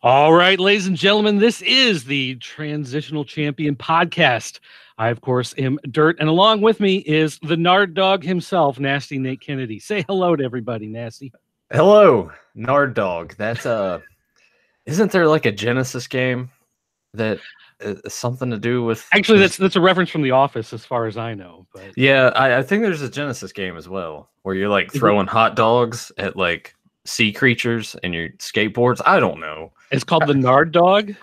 All right, ladies and gentlemen, this is the Transitional Champion podcast. I, of course, am Dirt, and along with me is the Nard Dog himself, Nasty Nate Kennedy. Say hello to everybody, Nasty. Hello, Nard Dog. That's isn't there like a Genesis game that is something to do with? Actually, that's a reference from The Office, as far as I know. But yeah, I think there's a Genesis game as well where you're like throwing hot dogs at like sea creatures and your skateboards. I don't know. It's called the Nard Dog.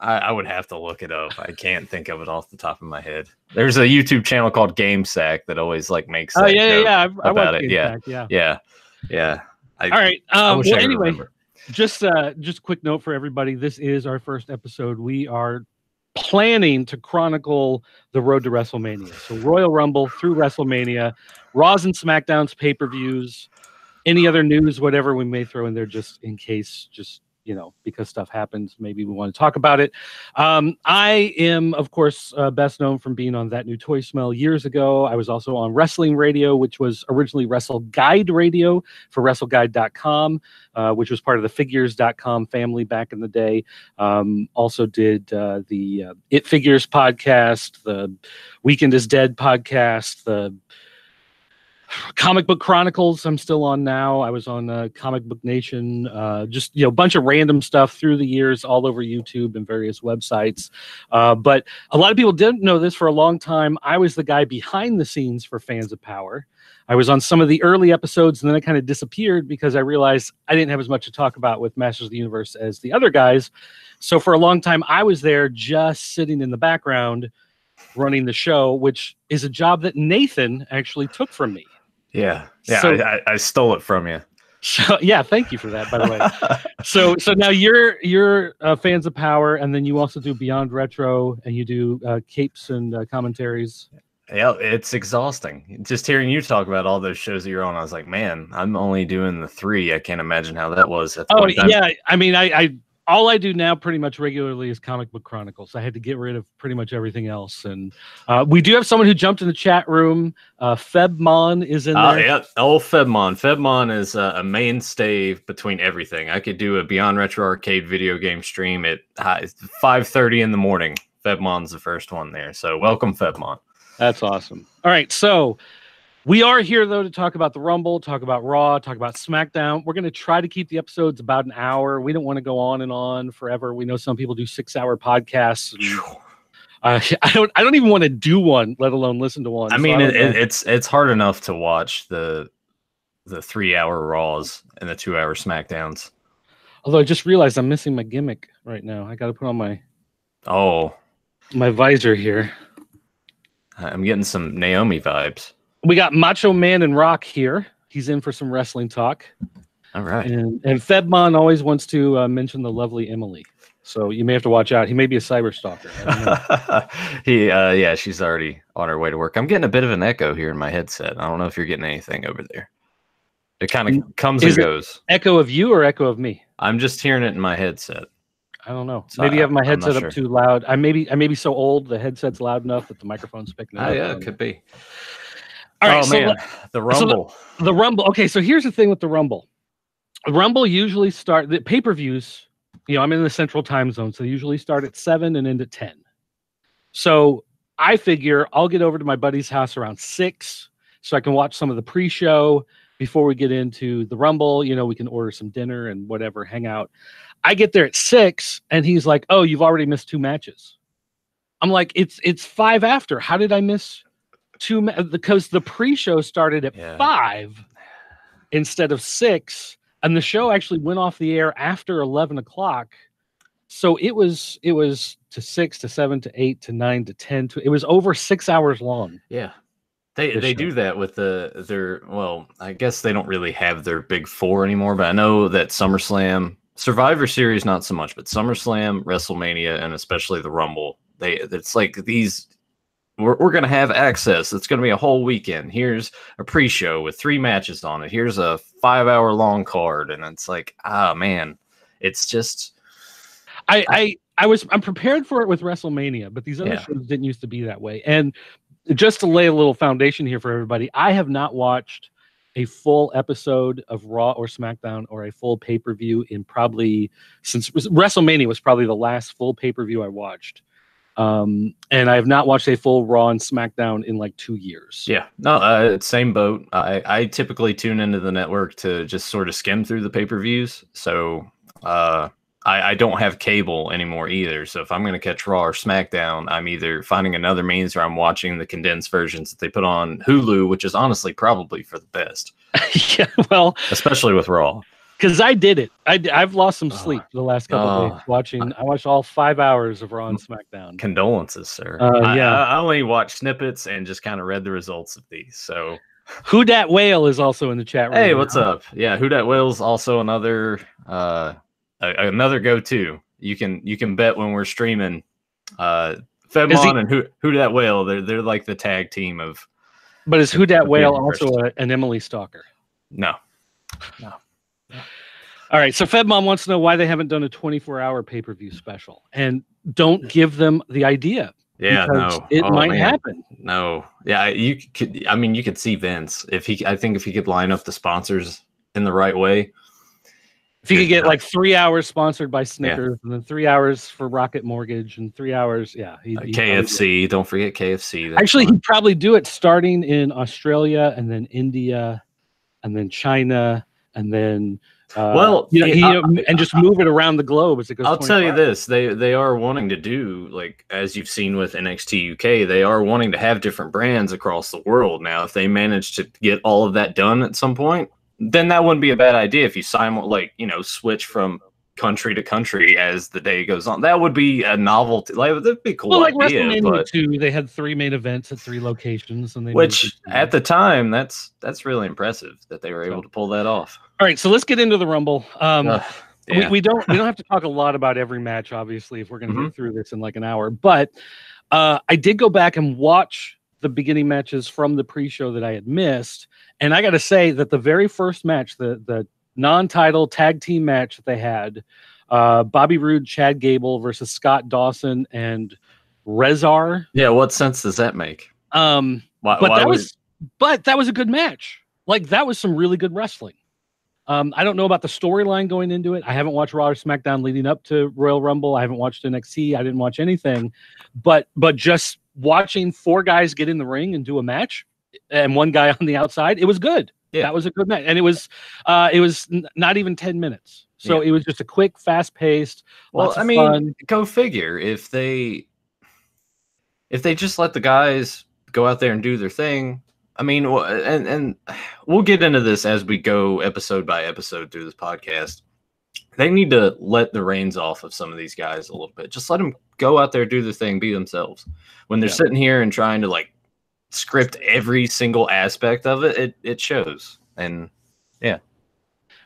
I would have to look it up. I can't think of it off the top of my head. There's a YouTube channel called Game Sack that always like makes that joke about it. Yeah. All right. Well, anyway, just a quick note for everybody. This is our first episode. We are planning to chronicle the Road to WrestleMania. So Royal Rumble through WrestleMania, Raws and Smackdowns, pay-per-views, any other news, whatever we may throw in there just in case, because stuff happens, maybe we want to talk about it. I am, of course, best known from being on That New Toy Smell years ago. I was also on Wrestling Radio, which was originally Wrestle Guide Radio for WrestleGuide.com, which was part of the Figures.com family back in the day. Also did the It Figures podcast, the Weekend is Dead podcast, the Comic Book Chronicles I'm still on now. I was on Comic Book Nation, just a bunch of random stuff through the years all over YouTube and various websites. But a lot of people didn't know this. For a long time, I was the guy behind the scenes for Fans of Power. I was on some of the early episodes, and then I kind of disappeared because I realized I didn't have as much to talk about with Masters of the Universe as the other guys. So for a long time, I was there just sitting in the background running the show, which is a job that Nathan actually took from me. Yeah. So, I stole it from you. So yeah, thank you for that, by the way. So now you're Fans of Power, and then you also do Beyond Retro, and you do capes and commentaries. Yeah, it's exhausting. Just hearing you talk about all those shows that you're on, I was like, man, I'm only doing the 3. I can't imagine how that was at the point in time. Yeah, I mean, I all I do now pretty much regularly is Comic Book Chronicles. I had to get rid of pretty much everything else. And we do have someone who jumped in the chat room. Febmon is in there. Yeah, Febmon. Febmon is a mainstay between everything. I could do a Beyond Retro Arcade video game stream at 5:30 in the morning. Febmon's the first one there. So welcome, Febmon. That's awesome. All right, so we are here, though, to talk about the Rumble, talk about Raw, talk about SmackDown. We're going to try to keep the episodes about an hour. We don't want to go on and on forever. We know some people do 6-hour podcasts. And, I don't even want to do one, let alone listen to one. I mean, it's hard enough to watch the 3-hour Raws and the 2-hour SmackDowns. Although I just realized I'm missing my gimmick right now. I got to put on my visor here. I'm getting some Naomi vibes. We got Macho Man and Rock here. He's in for some wrestling talk. All right. And Febmon always wants to mention the lovely Emily. So you may have to watch out. He may be a cyber stalker. She's already on her way to work. I'm getting a bit of an echo here in my headset. I don't know if you're getting anything over there. It kind of comes and goes. Echo of you or echo of me? I'm just hearing it in my headset. I don't know. Maybe I have my headset up too loud. I may be so old the headset's loud enough that the microphone's picking it up. Yeah, it could be. All right, the Rumble. So the Rumble. Okay, so here's the thing with the Rumble. The Rumble usually the pay-per-views, I'm in the central time zone, so they usually start at 7 and end at 10. So I figure I'll get over to my buddy's house around 6 so I can watch some of the pre-show before we get into the Rumble. We can order some dinner and whatever, hang out. I get there at 6, and he's like, "Oh, you've already missed 2 matches." I'm like, "It's 5 after. How did I miss 2? Because the pre-show started at 5 instead of 6, and the show actually went off the air after 11 o'clock. So it was to 6 to 7 to 8 to 9 to 10 to it was over 6 hours long." Yeah. They do that with I guess they don't really have their big 4 anymore, but I know that SummerSlam, Survivor Series not so much, but SummerSlam, WrestleMania, and especially the Rumble, it's like these. We're going to have access. It's going to be a whole weekend. Here's a pre-show with 3 matches on it. Here's a 5-hour long card, and it's like, man, it's just. I'm prepared for it with WrestleMania, but these other shows didn't used to be that way. And just to lay a little foundation here for everybody, I have not watched a full episode of Raw or SmackDown or a full pay-per-view in probably since WrestleMania was probably the last full pay-per-view I watched. And I have not watched a full Raw and SmackDown in like 2 years. Yeah, no, same boat. I typically tune into the network to just sort of skim through the pay-per-views. So I don't have cable anymore either. So if I'm going to catch Raw or SmackDown, I'm either finding another means or I'm watching the condensed versions that they put on Hulu, which is honestly probably for the best. Yeah, well, especially with Raw. Because I did it. I've lost some sleep the last couple of days watching. I watched all 5 hours of Raw and SmackDown. Condolences, sir. Yeah, I only watched snippets and just kind of read the results of these. So, Who Dat Whale is also in the chat room. Hey, what's up? Yeah, Who Dat Whale's also another another go-to. You can bet when we're streaming. Fedmon and Who Dat Whale. They're like the tag team of. But is Who Dat Whale also an Emily stalker? No. All right, so FedMom wants to know why they haven't done a 24-hour pay-per-view special, and don't give them the idea. Yeah, no, it might happen. No, yeah, you could. I mean, you could see Vince if he. I think if he could line up the sponsors in the right way. If he could get like 3 hours sponsored by Snickers, and then 3 hours for Rocket Mortgage, and 3 hours, KFC. Don't forget KFC. Actually, he'd probably do it starting in Australia, and then India, and then China, and then. And just move it around the globe as it goes. I'll tell you this: they are wanting to do, like, as you've seen with NXT UK, they are wanting to have different brands across the world. Now, if they manage to get all of that done at some point, then that wouldn't be a bad idea. If you switch from country to country as the day goes on, that would be a novelty. Like, that'd be a cool. Well, like WrestleMania 2, they had 3 main events at 3 locations, and which at the time that's really impressive that they were able to pull that off. All right, so let's get into the Rumble. We don't have to talk a lot about every match, obviously, if we're going to get through this in like an hour. But I did go back and watch the beginning matches from the pre-show that I had missed, and I got to say that the very first match, the non-title tag team match that they had, Bobby Roode, Chad Gable versus Scott Dawson and Rezar. Yeah, what sense does that make? But that was a good match. Like, that was some really good wrestling. I don't know about the storyline going into it. I haven't watched Raw or SmackDown leading up to Royal Rumble. I haven't watched NXT. I didn't watch anything, but just watching 4 guys get in the ring and do a match and 1 guy on the outside, it was good. Yeah. That was a good match, and it was not even 10 minutes. So it was just a quick, fast-paced. Well, I mean, fun. Go figure. If they just let the guys go out there and do their thing. I mean, and we'll get into this as we go episode by episode through this podcast. They need to let the reins off of some of these guys a little bit. Just let them go out there, do their thing, be themselves. When they're sitting here and trying to like script every single aspect of it, it shows. And yeah.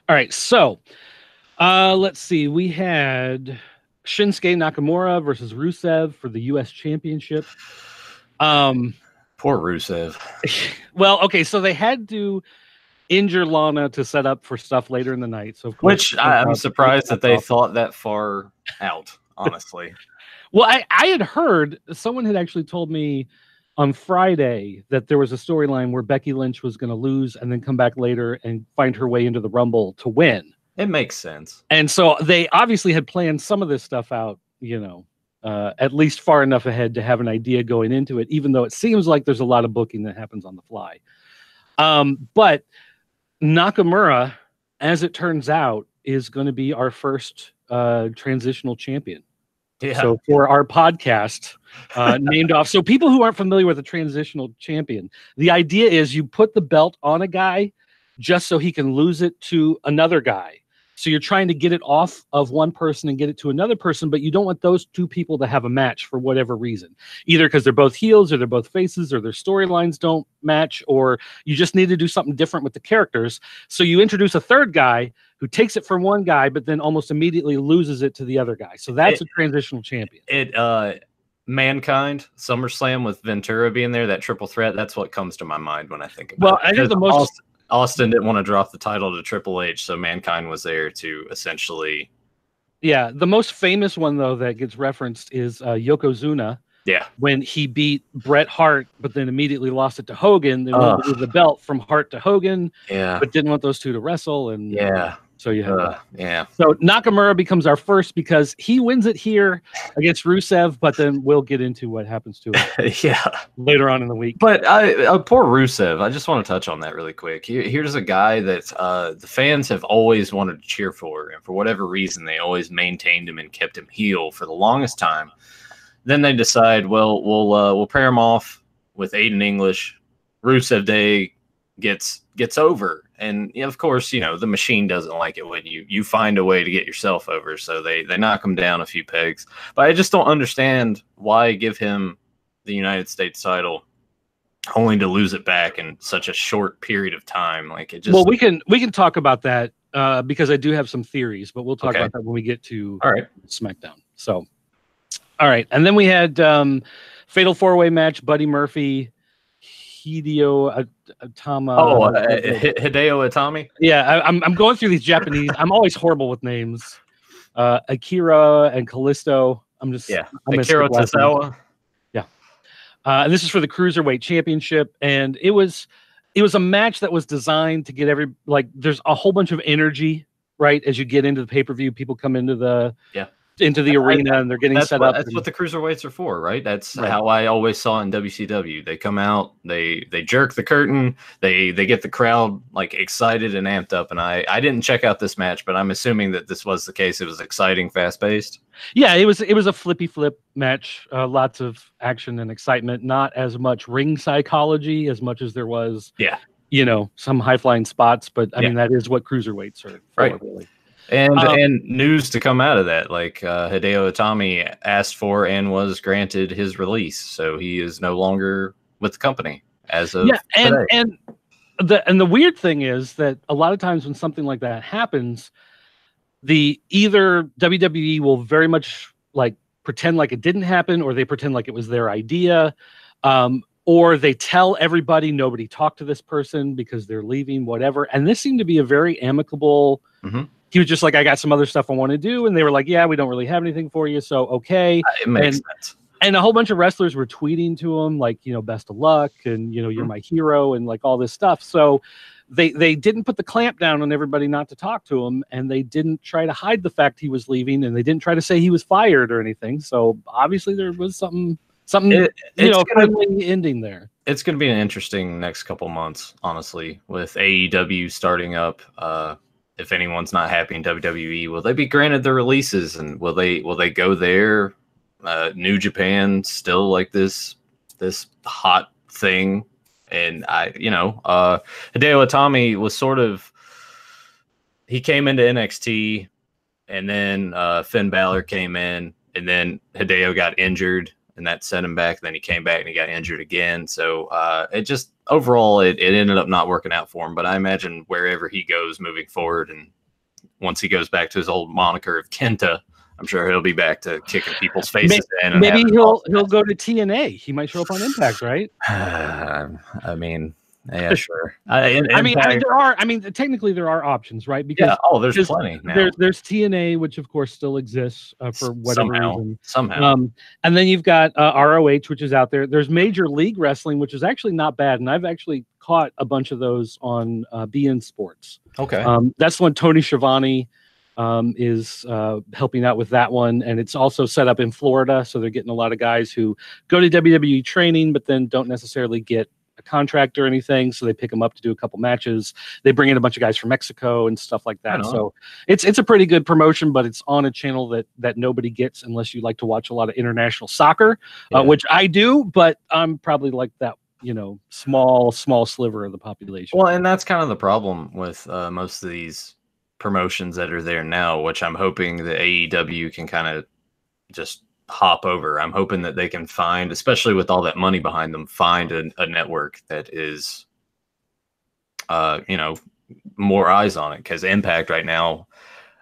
All right, so let's see. We had Shinsuke Nakamura versus Rusev for the U.S. Championship. Poor Rusev. Well, okay, so they had to injure Lana to set up for stuff later in the night. So, of course, which I'm surprised that they thought that far out, honestly. Well, I had heard, someone had actually told me on Friday that there was a storyline where Becky Lynch was going to lose and then come back later and find her way into the Rumble to win. It makes sense. And so they obviously had planned some of this stuff out, at least far enough ahead to have an idea going into it, even though it seems like there's a lot of booking that happens on the fly. But Nakamura, as it turns out, is going to be our first transitional champion. Yeah. So for our podcast, named off. So people who aren't familiar with a transitional champion, the idea is you put the belt on a guy just so he can lose it to another guy. So you're trying to get it off of one person and get it to another person, but you don't want those 2 people to have a match for whatever reason, either because they're both heels or they're both faces or their storylines don't match, or you just need to do something different with the characters. So you introduce a 3rd guy who takes it from one guy, but then almost immediately loses it to the other guy. So that's a transitional champion. Mankind, SummerSlam with Ventura being there, that triple threat, that's what comes to my mind when I think about it. Well, I think the most... Austin didn't want to drop the title to Triple H, so Mankind was there to essentially... Yeah, the most famous one, though, that gets referenced is Yokozuna. Yeah. When he beat Bret Hart, but then immediately lost it to Hogan. They wanted to move the belt from Hart to Hogan, but didn't want those two to wrestle. And so you have that. Yeah. So Nakamura becomes our first because he wins it here against Rusev, but then we'll get into what happens to him later on in the week. But poor Rusev, I just want to touch on that really quick. Here's a guy that the fans have always wanted to cheer for, and for whatever reason, they always maintained him and kept him heel for the longest time. Then they decide, well, we'll pair him off with Aiden English. Rusev Day gets over. And of course, the machine doesn't like it when you find a way to get yourself over. So they knock him down a few pegs. But I just don't understand why give him the United States title only to lose it back in such a short period of time. Like it just. Well, we can talk about that because I do have some theories, but we'll talk about that when we get to SmackDown. So, all right, and then we had Fatal 4-Way match: Buddy Murphy, Hideo Itami. Hideo Itami. Yeah, I'm going through these Japanese. I'm always horrible with names. Akira and Kalisto. Akira Tozawa. Yeah, and this is for the Cruiserweight Championship, and it was a match that was designed to get there's a whole bunch of energy right as you get into the pay-per-view. People come into the arena and they're getting set up. That's what the cruiserweights are for, right? That's how I always saw in WCW. They come out, they jerk the curtain, they get the crowd like excited and amped up. And I didn't check out this match, but I'm assuming that this was the case. It was exciting, fast paced. Yeah, it was a flippy flip match. Lots of action and excitement. Not as much ring psychology as much as there was. Some high flying spots. But I mean that is what cruiserweights are for, really. And news to come out of that, like Hideo Itami asked for and was granted his release, so he is no longer with the company as of today. And the weird thing is that a lot of times when something like that happens, either WWE will very much like pretend like it didn't happen, or they pretend like it was their idea, or they tell everybody nobody talked to this person because they're leaving, whatever. And this seemed to be a very amicable. He was just like, I got some other stuff I want to do. And they were like, yeah, we don't really have anything for you. So, okay. It makes sense. And a whole bunch of wrestlers were tweeting to him, like, best of luck. And, you're my hero and like all this stuff. So they didn't put the clamp down on everybody not to talk to him. And they didn't try to hide the fact he was leaving. And they didn't try to say he was fired or anything. So obviously there was something friendly ending there. It's going to be an interesting next couple months, honestly, with AEW starting up. If anyone's not happy in WWE, will they be granted their releases, and will they go there? New Japan still like this hot thing, and Hideo Itami was he came into NXT, and then Finn Balor came in, and then Hideo got injured, and that set him back. Then he came back and he got injured again. So it just overall it ended up not working out for him. But I imagine wherever he goes moving forward, and once he goes back to his old moniker of Kenta, I'm sure he'll be back to kicking people's faces in. Maybe he'll go to TNA. He might show up on Impact, right? I mean, yeah, sure. Technically there are options, right? Because there's plenty now. There's TNA, which of course still exists for whatever reason. Somehow. And then you've got ROH, which is out there. There's Major League Wrestling, which is actually not bad, and I've actually caught a bunch of those on BN Sports. Okay. That's when Tony Schiavone is helping out with that one, and it's also set up in Florida, so they're getting a lot of guys who go to WWE training, but then don't necessarily get a contract or anything, so they pick them up to do a couple matches. They bring in a bunch of guys from Mexico and stuff like that. So it's a pretty good promotion, but it's on a channel that nobody gets unless you like to watch a lot of international soccer, which I do, but I'm probably like that small sliver of the population. Well, and that's kind of the problem with most of these promotions that are there now, which I'm hoping the AEW can kind of just hop over. I'm hoping that they can find, especially with all that money behind them, find a network that is more eyes on it, because Impact right now,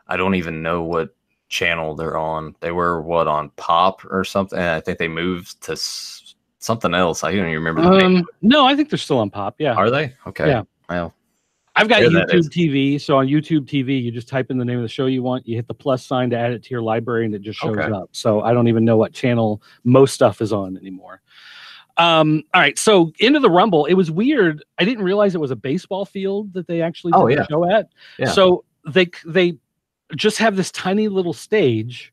I don't even know what channel they're on. They were on Pop or something. I think they moved to something else. I don't even remember the name. No, I think they're still on Pop. Yeah. Are they? Okay. Yeah. Well, I've got YouTube TV, so on YouTube TV, you just type in the name of the show you want, you hit the plus sign to add it to your library, and it just shows up. So I don't even know what channel most stuff is on anymore. All right, so into the Rumble, it was weird. I didn't realize it was a baseball field that they actually did the show at. Yeah. So they just have this tiny little stage,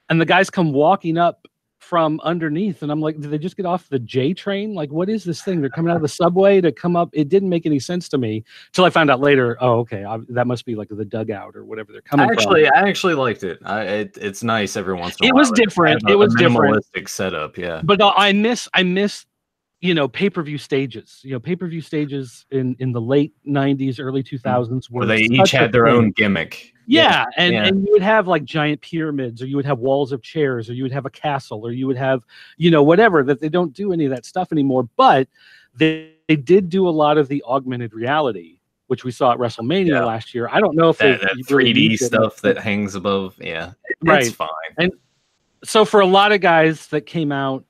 and the guys come walking up from underneath, and I'm like, did they just get off the J train? Like, what is this thing? They're coming out of the subway to come up. It didn't make any sense to me till I found out later. Oh, okay, that must be like the dugout or whatever they're coming from. I actually liked it. It's nice every once in a while. It was different. It was different. Minimalistic setup, yeah. But I miss pay-per-view stages. Pay-per-view stages in the late 90s, early 2000s where they each had their own gimmick. Yeah, and you would have like giant pyramids, or you would have walls of chairs, or you would have a castle, or you would have, whatever, that they don't do any of that stuff anymore. But they did do a lot of the augmented reality, which we saw at WrestleMania last year. I don't know if that 3D stuff that hangs above. Yeah, right. It's fine. And so for a lot of guys that came out,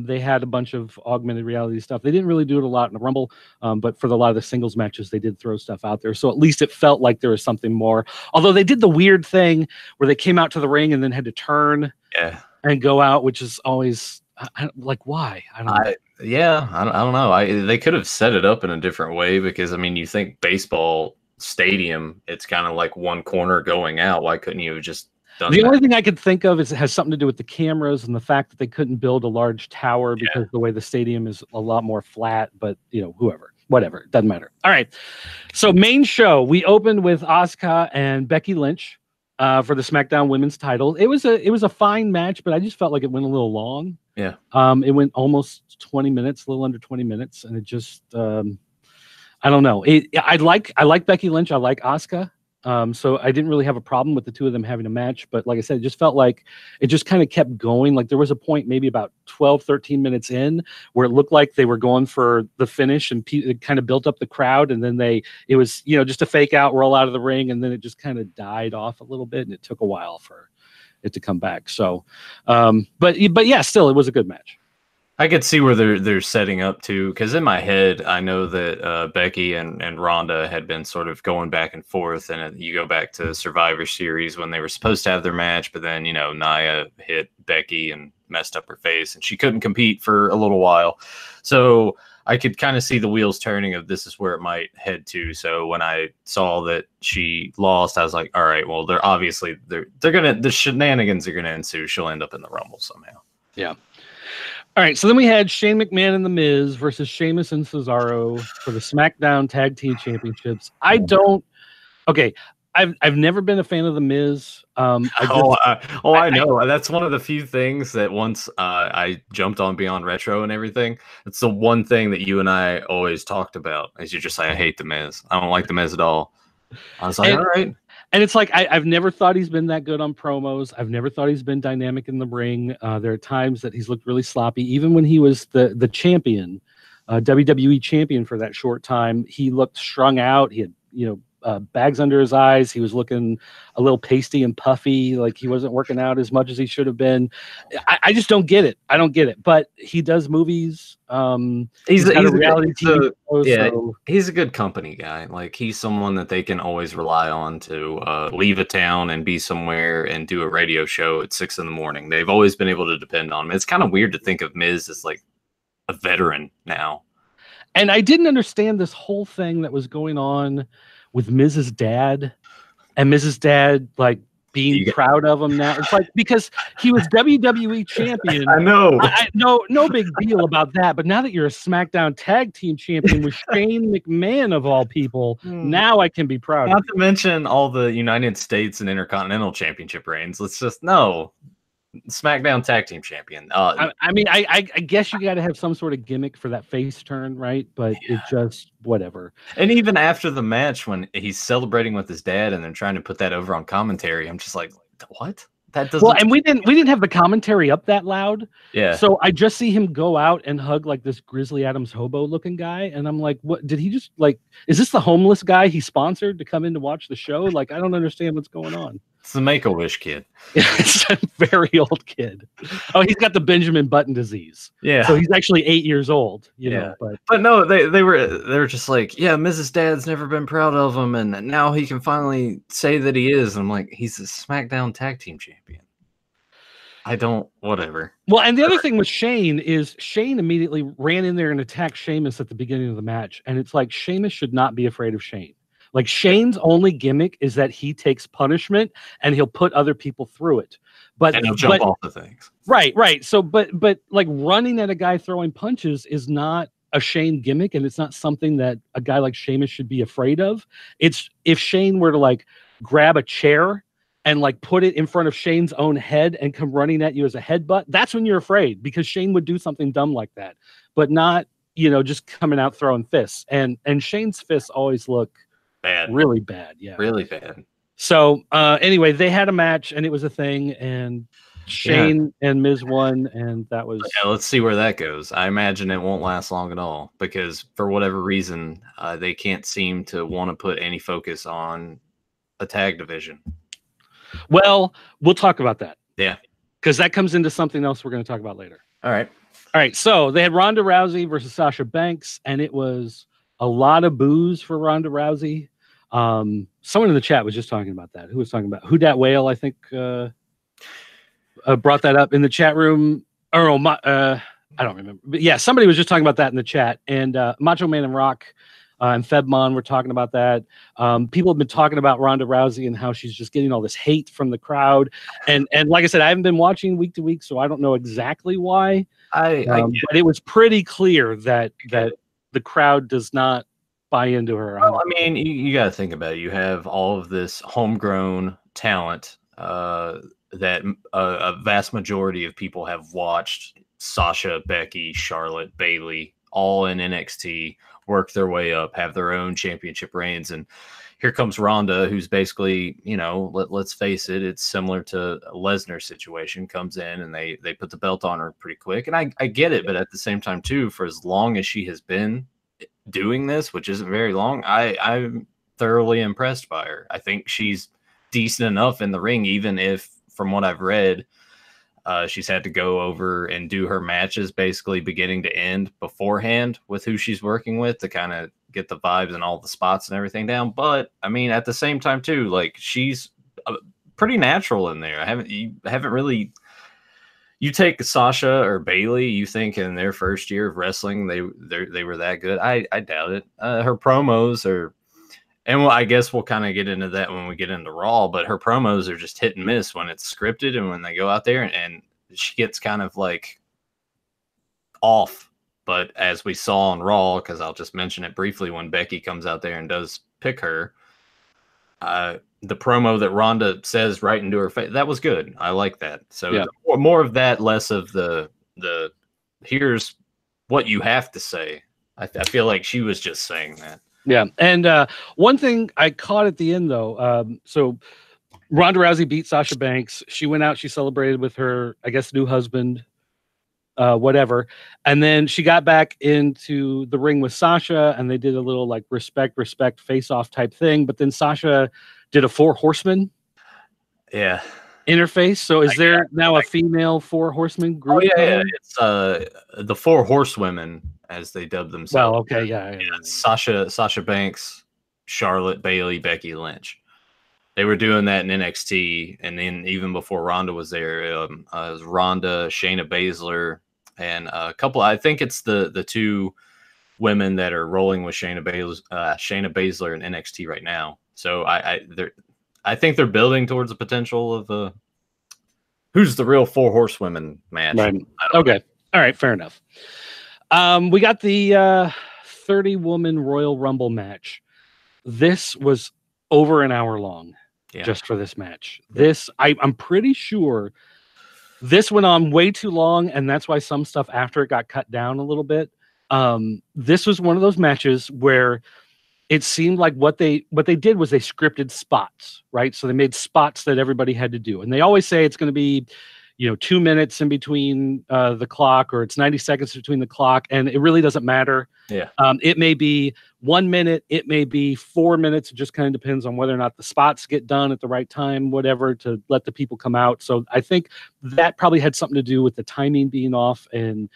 they had a bunch of augmented reality stuff. They didn't really do it a lot in the Rumble, but for a lot of the singles matches, they did throw stuff out there. So at least it felt like there was something more. Although they did the weird thing where they came out to the ring and then had to turn and go out, which is always like, why? I don't know. I don't know. They could have set it up in a different way, because you think baseball stadium, it's kind of like one corner going out. Why couldn't you have just the only thing I could think of is it has something to do with the cameras and the fact that they couldn't build a large tower because the way the stadium is a lot more flat, but whatever, it doesn't matter. All right. So main show, we opened with Asuka and Becky Lynch for the SmackDown women's title. It was a fine match, but I just felt like it went a little long. Yeah. It went almost 20 minutes, a little under 20 minutes. And it just, I don't know. I like Becky Lynch. I like Asuka. So I didn't really have a problem with the two of them having a match, but like I said, it just felt like it just kind of kept going. Like there was a point maybe about 12, 13 minutes in where it looked like they were going for the finish, and it kind of built up the crowd. And then it was, just a fake out, roll out of the ring. And then it just kind of died off a little bit, and it took a while for it to come back. So, but yeah, still, it was a good match. I could see where they're setting up to, because in my head, I know that Becky and Ronda had been sort of going back and forth, and you go back to Survivor Series when they were supposed to have their match, but then, Nia hit Becky and messed up her face, and she couldn't compete for a little while. So I could kind of see the wheels turning of this is where it might head to. So when I saw that she lost, I was like, all right, well, the shenanigans are gonna ensue. She'll end up in the Rumble somehow. Yeah. All right, so then we had Shane McMahon and The Miz versus Sheamus and Cesaro for the SmackDown Tag Team Championships. I've never been a fan of The Miz. I know. That's one of the few things that once I jumped on Beyond Retro and everything, it's the one thing that you and I always talked about, is you just say, I hate The Miz. I don't like The Miz at all. I was like, all right. And it's like, I've never thought he's been that good on promos. I've never thought he's been dynamic in the ring. There are times that he's looked really sloppy. Even when he was the champion, WWE champion for that short time, he looked strung out. He had, bags under his eyes. He was looking a little pasty and puffy, like he wasn't working out as much as he should have been. I just don't get it. I don't get it. But he does movies. He's a reality TV show, he's a good company guy. Like, he's someone that they can always rely on to leave a town and be somewhere and do a radio show at 6 a.m. They've always been able to depend on him. It's kind of weird to think of Miz as like a veteran now. And I didn't understand this whole thing that was going on with Miz's dad, and Miz's dad like being proud of him now. It's like, because he was WWE champion. I know. No big deal about that. But now that you're a SmackDown Tag Team champion with Shane McMahon of all people, now I can be proud. Not to mention all the United States and Intercontinental Championship reigns. Let's just SmackDown Tag Team Champion. I guess you got to have some sort of gimmick for that face turn, right? But it just whatever. And even after the match, when he's celebrating with his dad and they're trying to put that over on commentary, I'm just like, what? That doesn't. Well, and we didn't have the commentary up that loud. Yeah. So I just see him go out and hug like this Grizzly Adams hobo looking guy, and I'm like, what? Did he just like? Is this the homeless guy he sponsored to come in to watch the show? Like, I don't understand what's going on. It's the Make-A-Wish kid. It's a very old kid. Oh, he's got the Benjamin Button disease. Yeah. So he's actually 8 years old, you know. But no, they were just like, yeah, Mrs. Dad's never been proud of him, and now he can finally say that he is. And I'm like, he's a SmackDown Tag Team Champion. Whatever. Well, and the other thing with Shane is Shane immediately ran in there and attacked Sheamus at the beginning of the match. And it's like, Sheamus should not be afraid of Shane. Like, Shane's only gimmick is that he takes punishment and he'll put other people through it. And he'll jump off the things. Right. So, but like running at a guy throwing punches is not a Shane gimmick, and it's not something that a guy like Sheamus should be afraid of. It's if Shane were to like grab a chair and like put it in front of Shane's own head and come running at you as a headbutt, that's when you're afraid, because Shane would do something dumb like that, but not, you know, just coming out throwing fists. And Shane's fists always look bad, really bad. Yeah, really bad. So anyway, they had a match and it was a thing, and Shane and Miz won, and that was. Yeah, let's see where that goes. I imagine it won't last long at all, because for whatever reason, they can't seem to want to put any focus on a tag division. Well, we'll talk about that. Yeah. Because that comes into something else we're going to talk about later. All right. So they had Ronda Rousey versus Sasha Banks, and it was a lot of boos for Ronda Rousey. Someone in the chat was just talking about that. Who was talking about Who Dat Whale? I think brought that up in the chat room. Or I don't remember. But yeah, somebody was just talking about that in the chat. And Macho Man and Rock and Febmon were talking about that. People have been talking about Ronda Rousey and how she's just getting all this hate from the crowd. And like I said, I haven't been watching week to week, so I don't know exactly why. But it was pretty clear that the crowd does not buy into her. Well, I mean, you got to think about it. You have all of this homegrown talent that a vast majority of people have watched. Sasha, Becky, Charlotte, Bayley, all in NXT, work their way up, have their own championship reigns. And here comes Ronda, who's basically, you know, let's face it, it's similar to a Lesnar situation, comes in and they put the belt on her pretty quick. And I get it, but at the same time, too, for as long as she has been doing this, which isn't very long, I'm thoroughly impressed by her. I think she's decent enough in the ring, even if, from what I've read, she's had to go over and do her matches basically beginning to end beforehand with who she's working with to kind of get the vibes and all the spots and everything down. But I mean, at the same time too, like, she's pretty natural in there. You haven't really. You take Sasha or Bayley, you think in their first year of wrestling they were that good? I doubt it. Her promos are. And I guess we'll kind of get into that when we get into Raw, but her promos are just hit and miss when it's scripted and when they go out there, and she gets kind of like off. But as we saw on Raw, because I'll just mention it briefly, when Becky comes out there and does pick her, the promo that Ronda says right into her face, that was good. I like that. So yeah. More of that, less of the here's what you have to say. I feel like she was just saying that. Yeah, and one thing I caught at the end, though, so Ronda Rousey beat Sasha Banks. She went out, she celebrated with her, I guess, new husband, whatever. And then she got back into the ring with Sasha, and they did a little, like, respect, face-off type thing. But then Sasha did a 4 Horsemen interface. So is there now a female 4 Horsemen group? Oh, yeah. It's the 4 Horsewomen, as they dub themselves. Well, okay, yeah. Sasha Banks, Charlotte, Bayley, Becky Lynch. They were doing that in NXT, and then even before Ronda was there, it was Ronda, Shayna Baszler, and a couple. I think it's the 2 women that are rolling with Shayna Baszler in NXT right now. So I think they're building towards the potential of who's the real 4 Horsewomen match. Right. Okay. All right. Fair enough. We got the 30-woman Royal Rumble match. This was over an hour long just for this match. This, I'm pretty sure this went on way too long, and that's why some stuff after it got cut down a little bit. This was one of those matches where it seemed like what they did was they scripted spots, right? So they made spots that everybody had to do. And they always say it's going to be, 2 minutes in between the clock, or it's 90 seconds between the clock, and it really doesn't matter. Yeah. It may be 1 minute, it may be 4 minutes. It just kind of depends on whether or not the spots get done at the right time, whatever, to let the people come out. So I think that probably had something to do with the timing being off and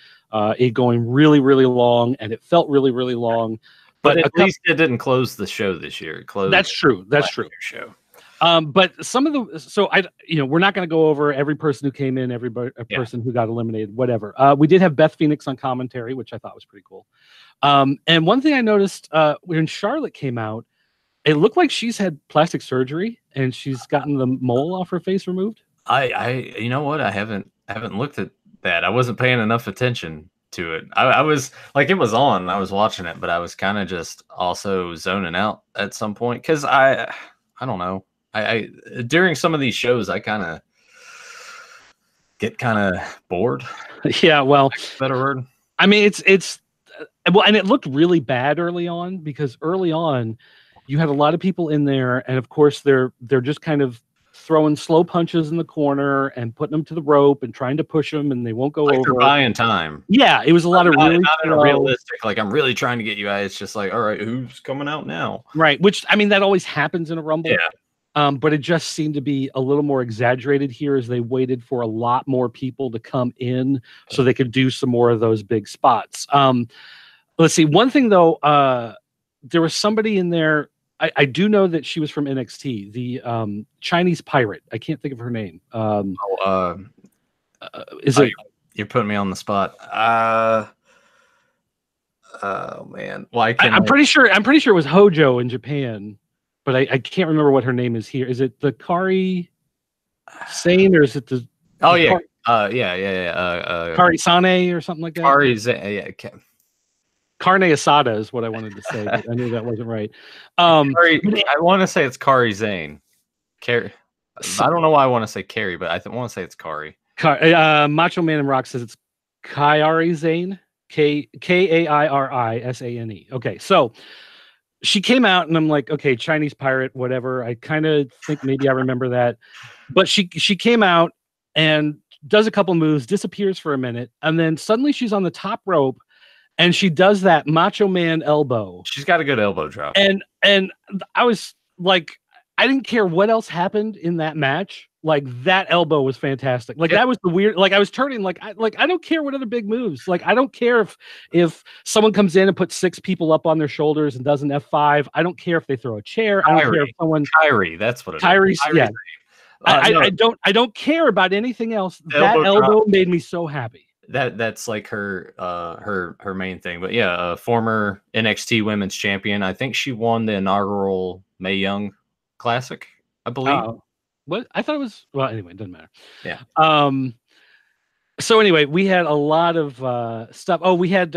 it going really, really long, and it felt really, really long. But at least it didn't close the show this year. It closed. That's true. That's true. Show. But some of we're not going to go over every person who came in, every person who got eliminated, whatever. We did have Beth Phoenix on commentary, which I thought was pretty cool. And one thing I noticed when Charlotte came out, it looked like she's had plastic surgery and she's gotten the mole off her face removed. You know what? I haven't looked at that. I wasn't paying enough attention to it. I was like, it was on, I was watching it, but I was kind of just also zoning out at some point because I don't know. I during some of these shows, I kind of get kind of bored. Yeah, well, better word. I mean, it's well, and it looked really bad early on because early on, you had a lot of people in there, and of course, they're just kind of throwing slow punches in the corner and putting them to the rope and trying to push them, and they won't go over. They're buying time. Yeah, it was a lot of really not in a realistic. Like, I'm really trying to get you guys. It's just like, all right, who's coming out now? Right. Which, I mean, that always happens in a Rumble. Yeah. But it just seemed to be a little more exaggerated here as they waited for a lot more people to come in so they could do some more of those big spots. Let's see. One thing though, there was somebody in there. I do know that she was from NXT, the Chinese pirate. I can't think of her name. Is it? You're putting me on the spot. Oh man. Well, I'm pretty sure it was Hojo in Japan. But I can't remember what her name is here. Is it the Kari Sane or is it the? Oh yeah, yeah. Kari Sane or something like that. Kari Sane, yeah. Carne Asada is what I wanted to say. But I knew that wasn't right. I want to say it's Kari Zane. I don't know why I want to say Kari, but I want to say it's Kari. Macho Man and Rock says it's Kairi Zane. Kairisane. Okay, so. She came out and I'm like, okay, Chinese pirate, whatever. I kind of think maybe I remember that. But she came out and does a couple moves, disappears for a minute, and then suddenly she's on the top rope and she does that Macho Man elbow. She's got a good elbow drop. And I was like, I didn't care what else happened in that match. Like that elbow was fantastic. Like that was the weird. Like I was turning. Like I don't care what other big moves. Like I don't care if someone comes in and puts 6 people up on their shoulders and does an F5. I don't care if they throw a chair. I don't care if someone. Kyrie, that's what it is. Yeah. I don't care about anything else. That elbow made me so happy. That's like her main thing. But yeah, former NXT Women's Champion. I think she won the inaugural Mae Young Classic, I believe. What I thought it was. Well, anyway, it doesn't matter. Yeah. So anyway, we had a lot of stuff. Oh, we had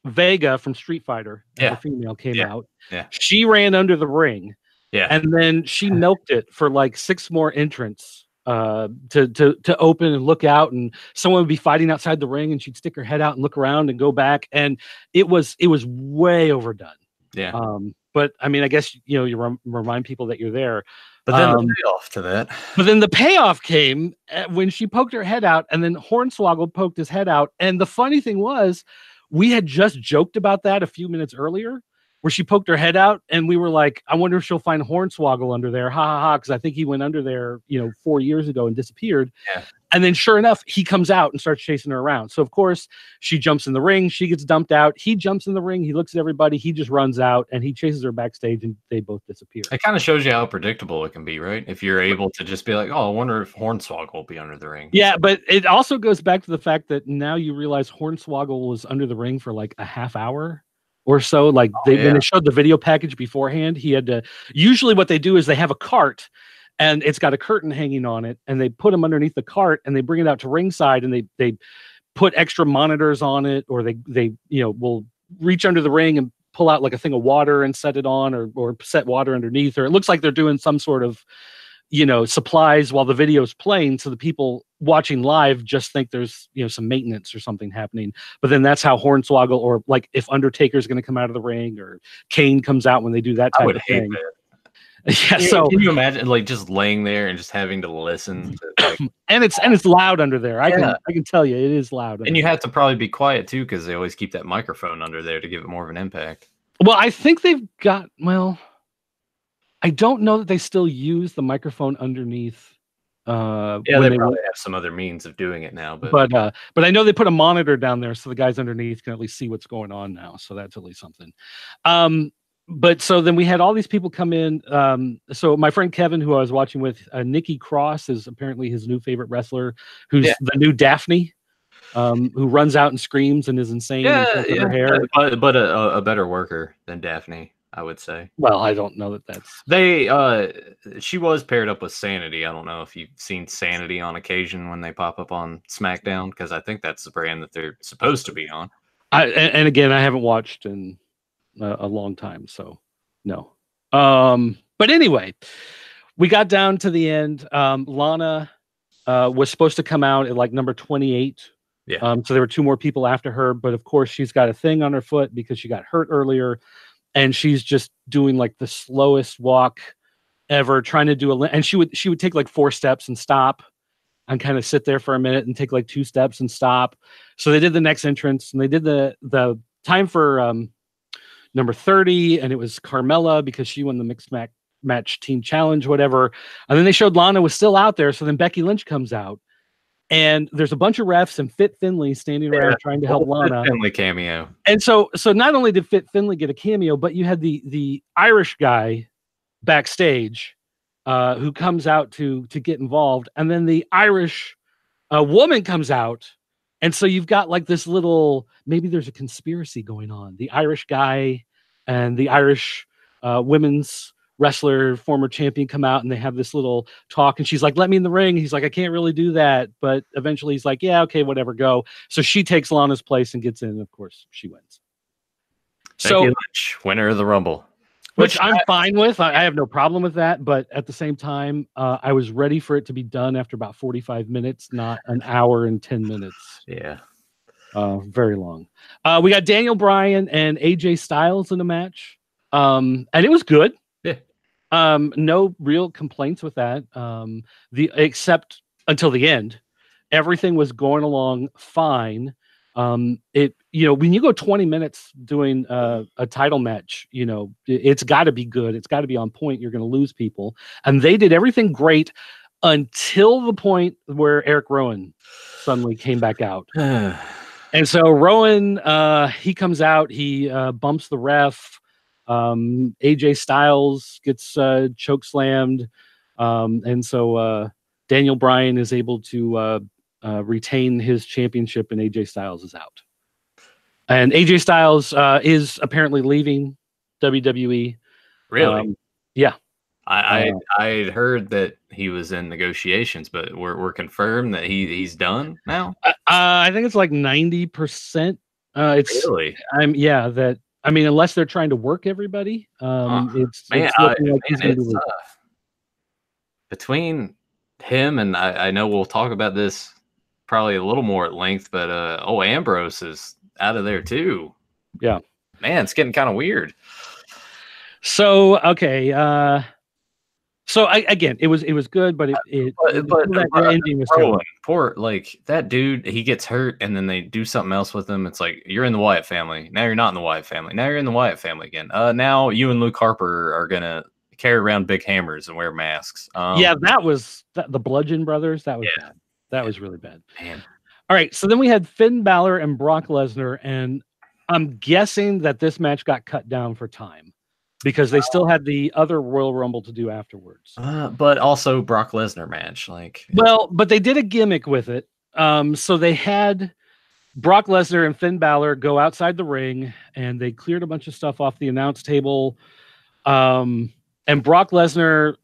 Vega from Street Fighter. Yeah. The female came out. Yeah. She ran under the ring. Yeah. And then she milked it for like 6 more entrants to open and look out, and someone would be fighting outside the ring, and she'd stick her head out and look around and go back, and it was way overdone. Yeah. But I mean, I guess you remind people that you're there. But then the payoff to that. But then the payoff came when she poked her head out, and then Hornswoggle poked his head out. And the funny thing was, we had just joked about that a few minutes earlier, where she poked her head out, and we were like, I wonder if she'll find Hornswoggle under there. Ha ha ha, because I think he went under there, 4 years ago and disappeared. Yeah. And then sure enough, he comes out and starts chasing her around. So of course, she jumps in the ring, she gets dumped out, he jumps in the ring, he looks at everybody, he just runs out, and he chases her backstage, and they both disappear. It kind of shows you how predictable it can be, right? If you're able to just be like, oh, I wonder if Hornswoggle will be under the ring. Yeah, but it also goes back to the fact that now you realize Hornswoggle was under the ring for like a half hour or so. Like when they showed the video package beforehand, he had to. Usually, what they do is they have a cart, and it's got a curtain hanging on it, and they put him underneath the cart, and they bring it out to ringside, and they put extra monitors on it, or they will reach under the ring and pull out like a thing of water and set it on, or set water underneath, or it looks like they're doing some sort of supplies while the video is playing, so the people watching live just think there's some maintenance or something happening. But then that's how Hornswoggle, or like if Undertaker's going to come out of the ring, or Kane comes out when they do that type of thing. That. Yeah, so can you imagine like just laying there and just having to listen to and it's loud under there. I can tell you it is loud. And you have to probably be quiet too, because they always keep that microphone under there to give it more of an impact. Well, I think they've got. Well, I don't know that they still use the microphone underneath. They probably have some other means of doing it now, but I know they put a monitor down there so the guys underneath can at least see what's going on now. So that's at least something. But so then we had all these people come in. So my friend Kevin, who I was watching with, Nikki Cross is apparently his new favorite wrestler, who's the new Daphne, who runs out and screams and is insane. Her hair. But a better worker than Daphne, I would say. Well, I don't know that that's she was paired up with Sanity. I don't know if you've seen Sanity on occasion when they pop up on Smackdown, because I think that's the brand that they're supposed to be on. And again, I haven't watched in a long time, so no. But anyway, we got down to the end. Lana was supposed to come out at like number 28. So there were 2 more people after her, but of course she's got a thing on her foot because she got hurt earlier. And she's just doing like the slowest walk ever, trying to do and she would take like 4 steps and stop and kind of sit there for a minute and take like 2 steps and stop. So they did the next entrance, and they did the time for number 30, and it was Carmella because she won the mixed match team challenge, whatever. And then they showed Lana was still out there. So then Becky Lynch comes out, and there's a bunch of refs and Fit Finlay standing around trying to help Lana. Fit Finlay cameo. And so not only did Fit Finlay get a cameo, but you had the Irish guy backstage who comes out to get involved. And then the Irish woman comes out. And so you've got like this little, maybe there's a conspiracy going on. The Irish guy and the Irish women's wrestler, former champion, come out, and they have this little talk, and she's like, let me in the ring. He's like, I can't really do that. But eventually he's like, yeah, okay, whatever, go. So she takes Lana's place and gets in, and of course she wins. Becky Lynch, winner of the Rumble. Which I'm fine with. I have no problem with that. But at the same time, I was ready for it to be done after about 45 minutes, not an hour and 10 minutes. Yeah. Very long. We got Daniel Bryan and AJ Styles in the match. And it was good. Yeah. No real complaints with that. Except until the end. Everything was going along fine. When you go 20 minutes doing a title match, it's got to be good. It's got to be on point. You're going to lose people. And they did everything great until the point where Eric Rowan suddenly came back out. And so Rowan, he comes out, he bumps the ref. AJ Styles gets choke slammed. And so Daniel Bryan is able to retain his championship, and AJ Styles is out. And AJ Styles is apparently leaving WWE. Really? Yeah. I'd heard that he was in negotiations, but we're confirmed that he's done now. I think it's like 90%. It's really. Unless they're trying to work everybody. Between him and I know we'll talk about this probably a little more at length, but Ambrose is out of there too. Yeah, man, it's getting kind of weird. So okay, again, it was good, but that ending was poor. Like that dude, he gets hurt, and then they do something else with him. It's like, you're in the Wyatt family, now you're not in the Wyatt family, now you're in the Wyatt family again. Now you and Luke Harper are gonna carry around big hammers and wear masks. That was the Bludgeon Brothers. That was bad. That was really bad. Man. All right, so then we had Finn Balor and Brock Lesnar, and I'm guessing that this match got cut down for time because they still had the other Royal Rumble to do afterwards. But also Brock Lesnar match, but they did a gimmick with it. So they had Brock Lesnar and Finn Balor go outside the ring, and they cleared a bunch of stuff off the announce table. And Brock Lesnar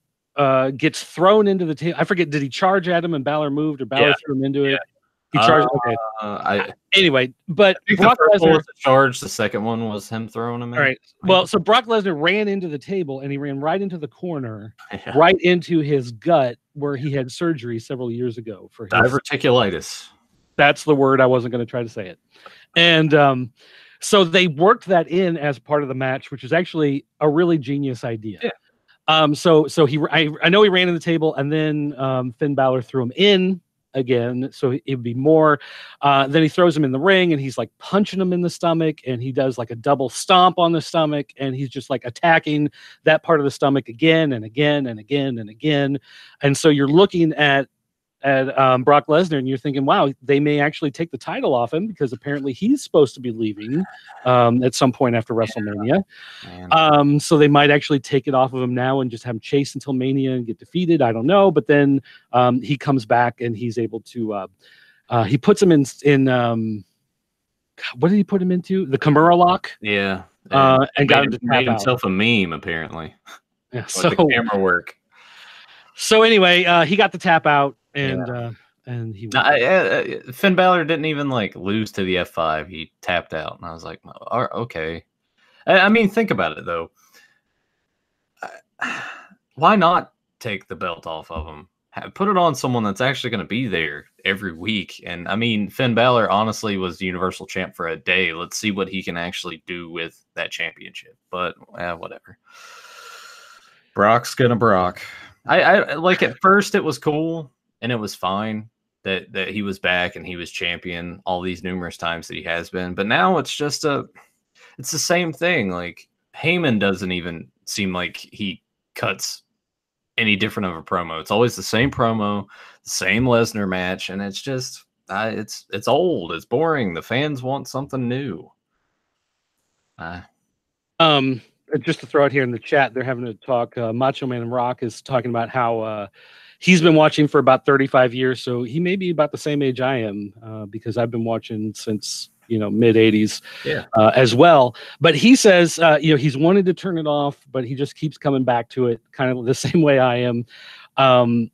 gets thrown into the table. I forget, did he charge at him and Balor moved, or Balor threw him into it? He charged. Okay. Anyway, but Brock Lesnar was a charge. The second one was him throwing him in. All right. Well, so Brock Lesnar ran into the table, and he ran right into the corner, right into his gut, where he had surgery several years ago for his diverticulitis. That's the word. I wasn't going to try to say it. And so they worked that in as part of the match, which is actually a really genius idea. Yeah. I know he ran in the table, and then Finn Balor threw him in again, so it would be more. Then he throws him in the ring, and he's like punching him in the stomach, and he does like a double stomp on the stomach, and he's just like attacking that part of the stomach again and again and again and again. And so you're looking at Brock Lesnar, and you're thinking, wow, they may actually take the title off him, because apparently he's supposed to be leaving at some point after WrestleMania. So they might actually take it off of him now and just have him chase until Mania and get defeated. I don't know. But then he comes back, and he's able to he puts him in what did he put him into? The Kimura lock. Yeah. And got him to made himself a meme, apparently. Yeah, so the camera work. So anyway, he got the tap out, and he Finn Balor didn't even like lose to the F5. He tapped out, and I was like, okay. I mean, think about it though. Why not take the belt off of him? Put it on someone that's actually going to be there every week. And I mean, Finn Balor honestly was the Universal Champ for a day. Let's see what he can actually do with that championship. But whatever. Brock's gonna Brock. I like, at first it was cool and it was fine that he was back and he was champion all these numerous times that he has been. But now it's just it's the same thing. Like, Heyman doesn't even seem like he cuts any different of a promo. It's always the same promo, the same Lesnar match, and it's just it's old, it's boring. The fans want something new. Just to throw it here in the chat, they're having a talk. Macho Man and Rock is talking about how he's been watching for about 35 years, so he may be about the same age I am, because I've been watching since mid 80s as well. But he says he's wanted to turn it off, but he just keeps coming back to it, kind of the same way I am.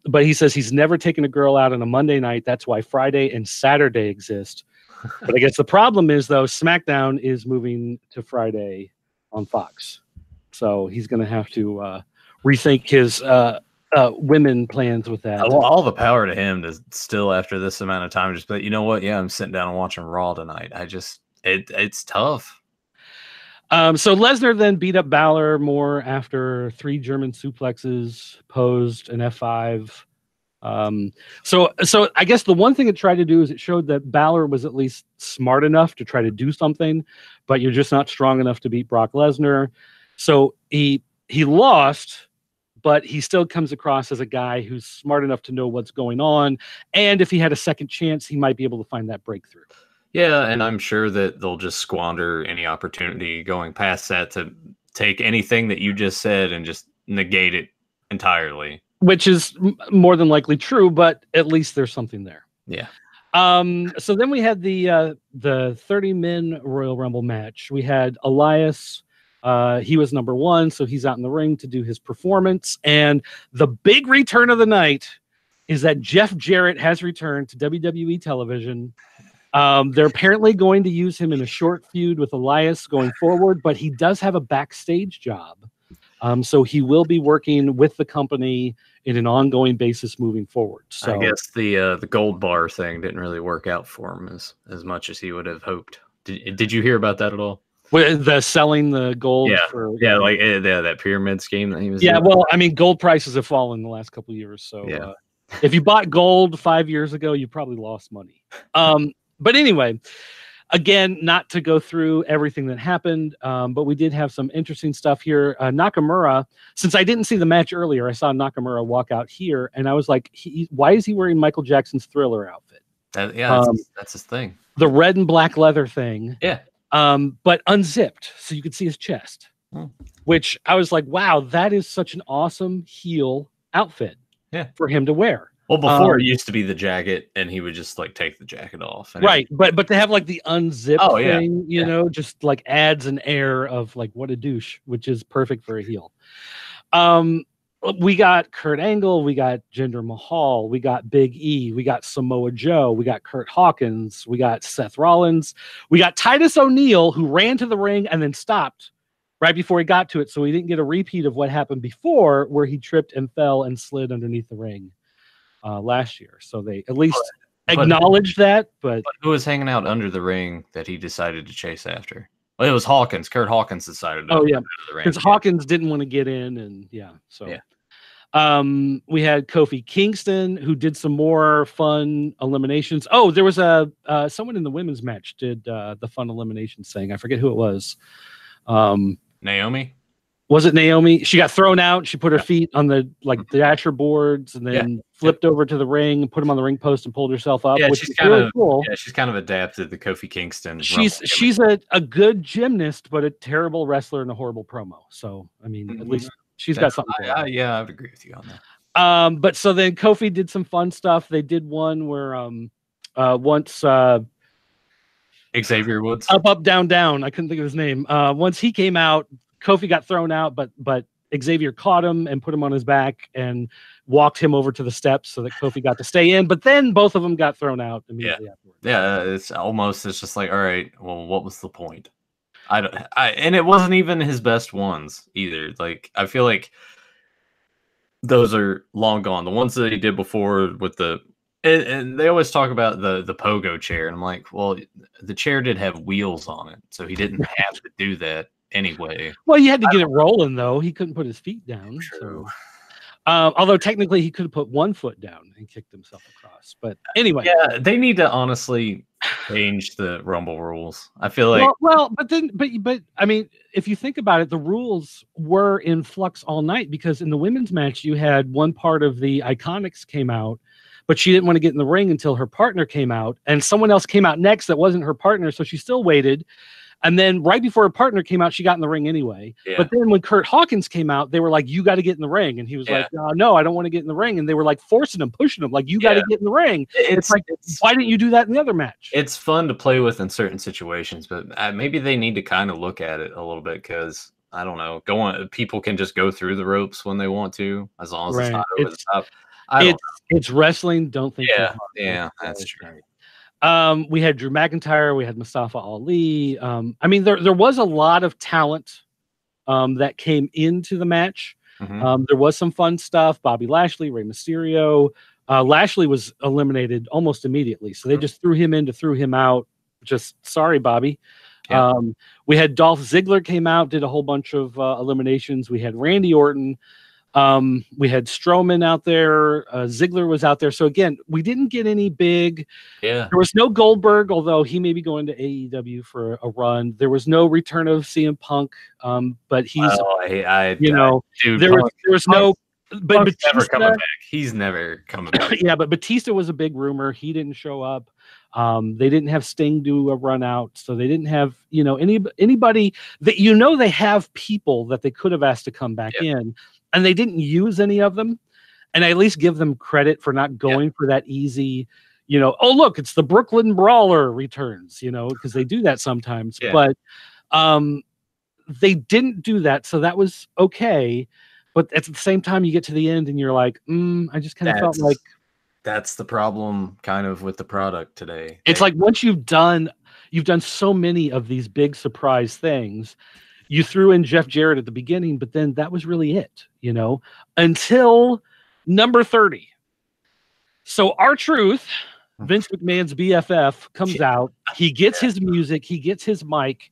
But he says he's never taken a girl out on a Monday night. That's why Friday and Saturday exist. But I guess the problem is, though, SmackDown is moving to Friday on Fox, so he's going to have to rethink his women plans with that. All the power to him to still, after this amount of time, just, but you know what? Yeah, I'm sitting down and watching Raw tonight. It's tough. So Lesnar then beat up Balor more after 3 German suplexes, posed an F5. So I guess the one thing it tried to do is it showed that Balor was at least smart enough to try to do something, but you're just not strong enough to beat Brock Lesnar. So he lost, but he still comes across as a guy who's smart enough to know what's going on. And if he had a second chance, he might be able to find that breakthrough. Yeah, and I'm sure that they'll just squander any opportunity going past that to take anything that you just said and just negate it entirely. Which is more than likely true, but at least there's something there. Yeah. So then we had the 30-man Royal Rumble match. We had Elias. He was number 1, so he's out in the ring to do his performance. And the big return of the night is that Jeff Jarrett has returned to WWE television. They're apparently going to use him in a short feud with Elias going forward, but he does have a backstage job. So he will be working with the company in an ongoing basis moving forward. So I guess the gold bar thing didn't really work out for him as much as he would have hoped. Did you hear about that at all? The selling the gold? That pyramid scheme that he was doing. Well, I mean, gold prices have fallen in the last couple of years. So if you bought gold 5 years ago, you probably lost money. But anyway, again, not to go through everything that happened, but we did have some interesting stuff here. Nakamura, since I didn't see the match earlier, I saw Nakamura walk out here, and I was like, why is he wearing Michael Jackson's Thriller outfit? That's his thing. The red and black leather thing. Yeah. But unzipped, so you could see his chest, which I was like, wow, that is such an awesome heel outfit for him to wear. Well, before it used to be the jacket, and he would just like take the jacket off. Right, but to have like the unzipped thing, you know, just like adds an air of like, what a douche, which is perfect for a heel. We got Kurt Angle, we got Jinder Mahal, we got Big E, we got Samoa Joe, we got Kurt Hawkins, we got Seth Rollins, we got Titus O'Neil, who ran to the ring and then stopped right before he got to it, so he didn't get a repeat of what happened before, where he tripped and fell and slid underneath the ring last year. So they at least acknowledged that. But who was hanging out under the ring that he decided to chase after? Well, it was Hawkins. Kurt Hawkins decided to out of the ring because Hawkins didn't want to get in, and we had Kofi Kingston, who did some more fun eliminations. Oh, there was someone in the women's match did the fun eliminations thing. I forget who it was. Naomi. Was it Naomi? She got thrown out. She put her feet on the dasher boards and then flipped over to the ring, put them on the ring post, and pulled herself up. Yeah, which is really cool. Yeah, she's kind of adapted the Kofi Kingston. She's a good gymnast, but a terrible wrestler and a horrible promo. So I mean, at least she's got something. I would agree with you on that. But so then Kofi did some fun stuff. They did one where once Xavier Woods up down down. I couldn't think of his name. Once he came out, Kofi got thrown out, but Xavier caught him and put him on his back and walked him over to the steps so that Kofi got to stay in. But then both of them got thrown out immediately afterwards. Yeah, it's just like, all right, well, what was the point? And it wasn't even his best ones either. Like, I feel like those are long gone. The ones that he did before with and they always talk about the pogo chair, and I'm like, well, the chair did have wheels on it, so he didn't have to do that anyway. Well, you had to get it rolling, though. He couldn't put his feet down. True. So. Although technically he could have put one foot down and kicked himself across. But anyway. Yeah, they need to honestly change the Rumble rules. I feel like but I mean, if you think about it, the rules were in flux all night because in the women's match you had one part of the Iconics came out, but she didn't want to get in the ring until her partner came out, and someone else came out next that wasn't her partner, so she still waited. And then right before her partner came out, she got in the ring anyway. Yeah. But then when Kurt Hawkins came out, they were like, you got to get in the ring. And he was like, no, I don't want to get in the ring. And they were like forcing him, pushing him, like, you got to get in the ring. It's like, why didn't you do that in the other match? It's fun to play with in certain situations, but maybe they need to kind of look at it a little bit because, I don't know, people can just go through the ropes when they want to, as long as it's not over the top. It's wrestling. Don't think. Yeah, that's true. We had Drew McIntyre, we had Mustafa Ali. I mean, there was a lot of talent that came into the match. Mm-hmm. There was some fun stuff. Bobby Lashley, Rey Mysterio. Lashley was eliminated almost immediately, so they just threw him in to throw him out. Just sorry, Bobby. Yeah. We had Dolph Ziggler came out, did a whole bunch of eliminations. We had Randy Orton. We had Strowman out there. Ziggler was out there. So again, we didn't get any big. Yeah. There was no Goldberg, although he may be going to AEW for a run. There was no return of CM Punk. But he's, there was no. But Batista, never coming back. He's never coming back. Yeah, but Batista was a big rumor. He didn't show up. They didn't have Sting do a run out, so they didn't have anybody that they have people that they could have asked to come back in. And they didn't use any of them. And I at least give them credit for not going for that easy, oh, look, it's the Brooklyn Brawler returns, because they do that sometimes. Yeah. But they didn't do that. So that was okay. But at the same time, you get to the end and you're like, I just kind of felt like. That's the problem kind of with the product today. It's like once you've done so many of these big surprise things. You threw in Jeff Jarrett at the beginning, but then that was really it, until number 30. So R-Truth, Vince McMahon's BFF, comes out. He gets his music. He gets his mic.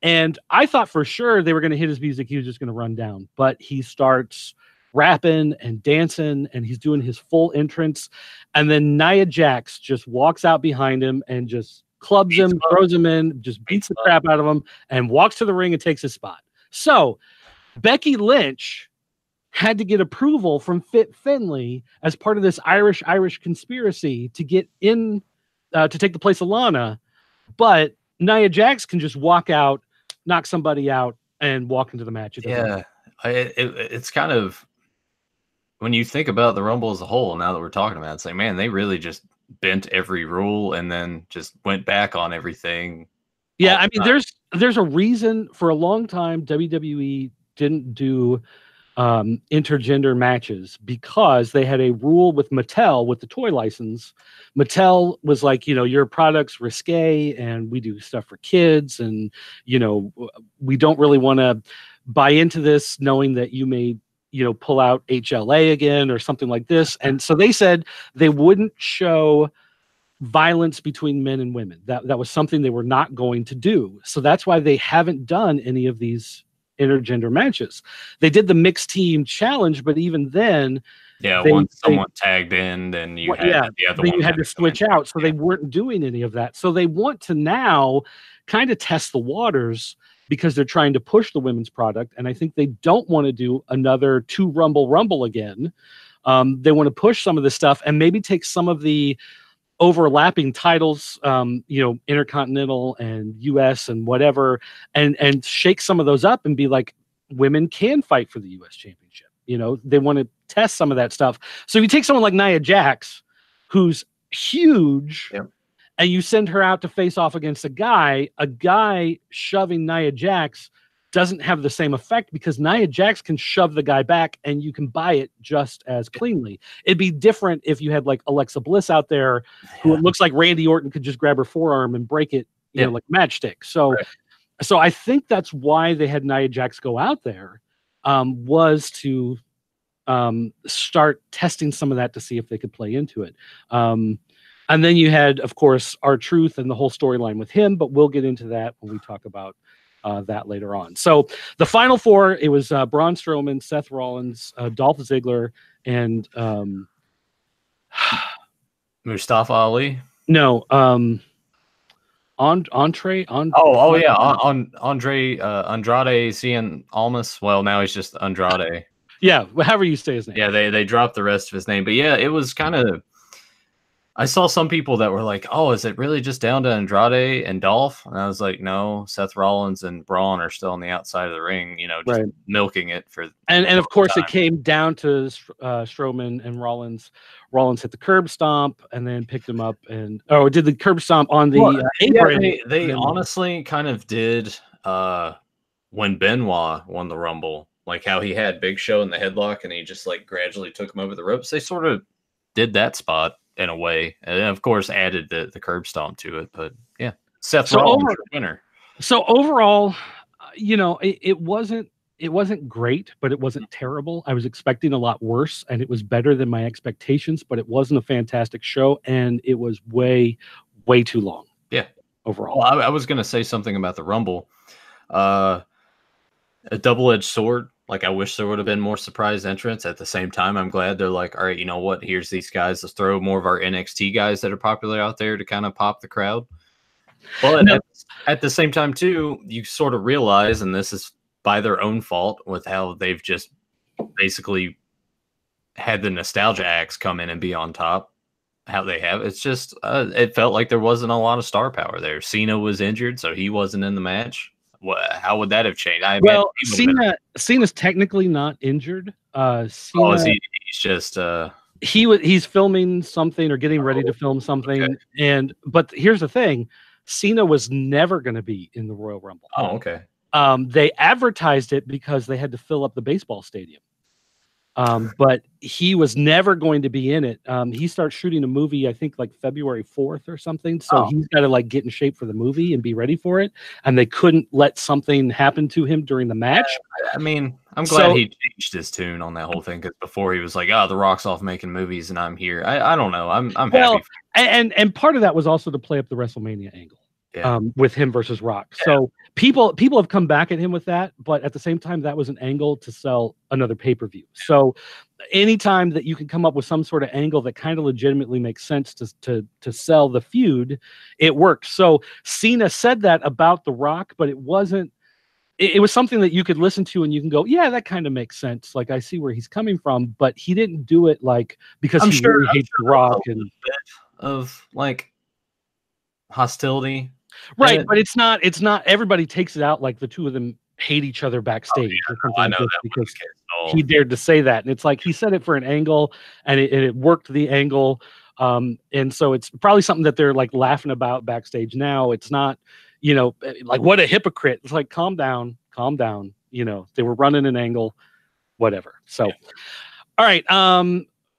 And I thought for sure they were going to hit his music. He was just going to run down. But he starts rapping and dancing, and he's doing his full entrance. And then Nia Jax just walks out behind him and just clubs him, throws him in, just beats the crap out of him, and walks to the ring and takes his spot. So Becky Lynch had to get approval from Fit Finlay as part of this Irish conspiracy to get in to take the place of Lana. But Nia Jax can just walk out, knock somebody out, and walk into the match. It's kind of, when you think about the Rumble as a whole, now that we're talking about it, it's like, man, they really just bent every rule and then just went back on everything. Yeah, I mean, there's a reason. For a long time WWE didn't do intergender matches because they had a rule with Mattel with the toy license. Mattel was like, your product's risque and we do stuff for kids, and we don't really want to buy into this knowing that you may pull out HLA again or something like this. And so they said they wouldn't show violence between men and women. That was something they were not going to do. So that's why they haven't done any of these intergender matches. They did the mixed team challenge, but even then, once someone tagged in, then you had to switch out. So they weren't doing any of that. So they want to now kind of test the waters because they're trying to push the women's product. And I think they don't want to do another 2 Rumble again. They want to push some of this stuff and maybe take some of the overlapping titles, Intercontinental and US and whatever, and shake some of those up and be like, women can fight for the US championship. They want to test some of that stuff. So if you take someone like Nia Jax, who's huge, and you send her out to face off against a guy shoving Nia Jax doesn't have the same effect because Nia Jax can shove the guy back and you can buy it just as cleanly. It'd be different if you had like Alexa Bliss out there who it looks like Randy Orton could just grab her forearm and break it, like matchstick. So I think that's why they had Nia Jax go out there, was to start testing some of that to see if they could play into it. And then you had, of course, R-Truth and the whole storyline with him, but we'll get into that when we talk about that later on. So the final 4, it was Braun Strowman, Seth Rollins, Dolph Ziggler, and Mustafa Ali. No, Andre. Andre Cien Almas. Well, now he's just Andrade. Yeah, however you say his name. Yeah, they dropped the rest of his name, but yeah, it was kind of. I saw some people that were like, "Oh, is it really just down to Andrade and Dolph?" And I was like, "No, Seth Rollins and Braun are still on the outside of the ring, just milking it for." And of course, it came down to Strowman and Rollins. Rollins hit the curb stomp and then picked him up and did the curb stomp on the apron. Yeah, they honestly kind of did when Benoit won the Rumble, like how he had Big Show in the headlock and he just like gradually took him over the ropes. They sort of did that spot in a way, and then of course added the curb stomp to it. But yeah, Seth Rollins winner. So overall, it wasn't great, but it wasn't terrible. I was expecting a lot worse, and it was better than my expectations. But it wasn't a fantastic show, and it was way too long. Yeah, overall. Well, I was gonna say something about the Rumble. A double-edged sword. Like, I wish there would have been more surprise entrants. At the same time, I'm glad they're like, all right, you know what? Here's these guys. Let's throw more of our NXT guys that are popular out there to kind of pop the crowd. But at the same time, too, you sort of realize, and this is by their own fault, with how they've just basically had the nostalgia acts come in and be on top, how they have. It's just, it felt like there wasn't a lot of star power there. Cena was injured, so he wasn't in the match. How would that have changed? Cena's technically not injured. He's just he's filming something or getting ready to film something. Okay. But here's the thing, Cena was never going to be in the Royal Rumble. Oh, okay. They advertised it because they had to fill up the baseball stadium. But he was never going to be in it. He starts shooting a movie, I think like February 4th or something. So he's got to like get in shape for the movie and be ready for it. And they couldn't let something happen to him during the match. I mean, I'm glad he changed his tune on that whole thing, because before he was like, "Oh, The Rock's off making movies and I'm here." I don't know. I'm happy. And part of that was also to play up the WrestleMania angle. Yeah. With him versus Rock. Yeah. So people have come back at him with that, but at the same time, that was an angle to sell another pay-per-view. So anytime that you can come up with some sort of angle that kind of legitimately makes sense to sell the feud, it works. So Cena said that about The Rock, but it wasn't, it was something that you could listen to and you can go, yeah, that kind of makes sense. Like, I see where he's coming from, but he didn't do it like because really hates The Rock and bit of like hostility. Right, but it's not everybody takes it out like the two of them hate each other backstage or something. I know that because he dared to say that. And it's like he said it for an angle and it worked the angle. And so it's probably something that they're like laughing about backstage now. It's not, like, what a hypocrite. It's like, calm down. They were running an angle, whatever. So, all right.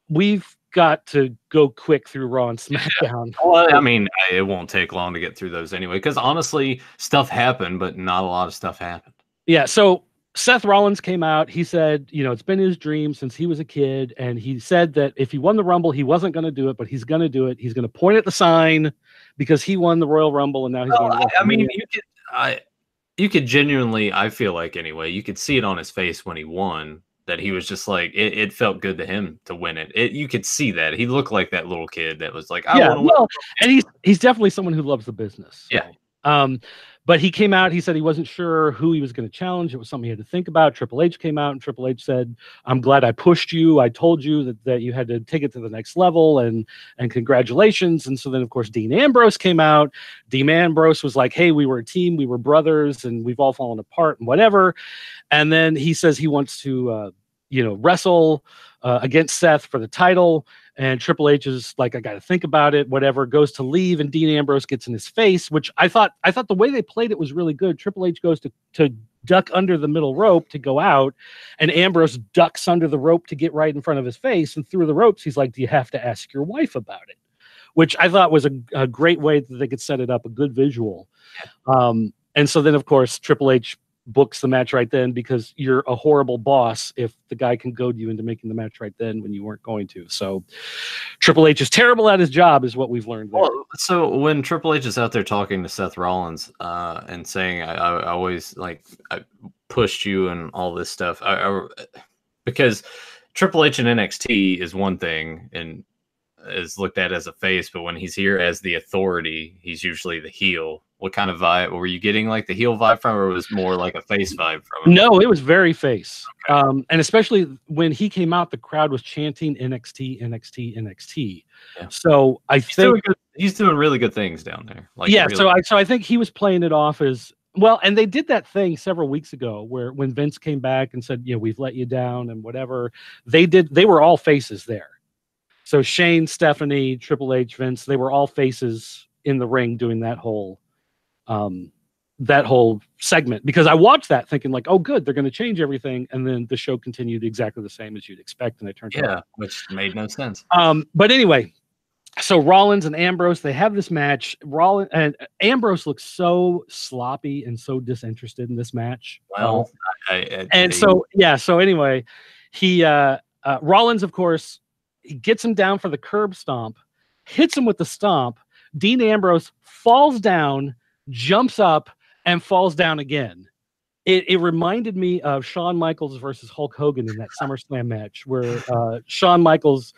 We've got to go quick through Raw and SmackDown. Yeah. Well, I mean, it won't take long to get through those anyway, because honestly, stuff happened, but not a lot of stuff happened. Yeah, so Seth Rollins came out. He said, it's been his dream since he was a kid. And he said that if he won the Rumble, he wasn't going to do it, but he's going to do it. He's going to point at the sign because he won the Royal Rumble and now he's going to I mean, you could genuinely, I feel like anyway, you could see it on his face when he won that he was just like, it felt good to him to win it. You could see that. He looked like that little kid that was like, I want to win. And he's definitely someone who loves the business. So. Yeah. But he came out, he said he wasn't sure who he was going to challenge. It was something he had to think about. Triple H came out and Triple H said, I'm glad I pushed you. I told you that you had to take it to the next level and congratulations. And so then, of course, Dean Ambrose came out. Dean Ambrose was like, hey, we were a team. We were brothers and we've all fallen apart and whatever. And then he says he wants to, wrestle against Seth for the title. And Triple H is like, I got to think about it, whatever, goes to leave. And Dean Ambrose gets in his face, which I thought the way they played it was really good. Triple H goes to duck under the middle rope to go out. And Ambrose ducks under the rope to get right in front of his face. And through the ropes, he's like, do you have to ask your wife about it? Which I thought was a great way that they could set it up, a good visual. And so then, of course, Triple H books the match right then because you're a horrible boss if the guy can goad you into making the match right then when you weren't going to. So Triple H is terrible at his job is what we've learned there. Well, so when Triple H is out there talking to Seth Rollins and saying, I always I pushed you and all this stuff, because Triple H in NXT is one thing and is looked at as a face, but when he's here as the authority, he's usually the heel. What kind of vibe were you getting? Like the heel vibe from, or was more like a face vibe from him? No, it was very face. Okay. And especially when he came out, the crowd was chanting NXT, NXT, NXT. Yeah. So I think he's doing really good things down there. So I think he was playing it off as well. And they did that thing several weeks ago where when Vince came back and said, we've let you down and whatever, they were all faces there. So Shane, Stephanie, Triple H, Vince, they were all faces in the ring doing that whole segment, because I watched that thinking like, oh, good, they're going to change everything. And then the show continued exactly the same as you'd expect. And they turned out. Which made no sense. But anyway, so Rollins and Ambrose, they have this match. Rollins and Ambrose looks so sloppy and so disinterested in this match. Well, so anyway, he Rollins, of course, he gets him down for the curb stomp, hits him with the stomp. Dean Ambrose falls down, jumps up, and falls down again. It reminded me of Shawn Michaels versus Hulk Hogan in that SummerSlam match where Shawn Michaels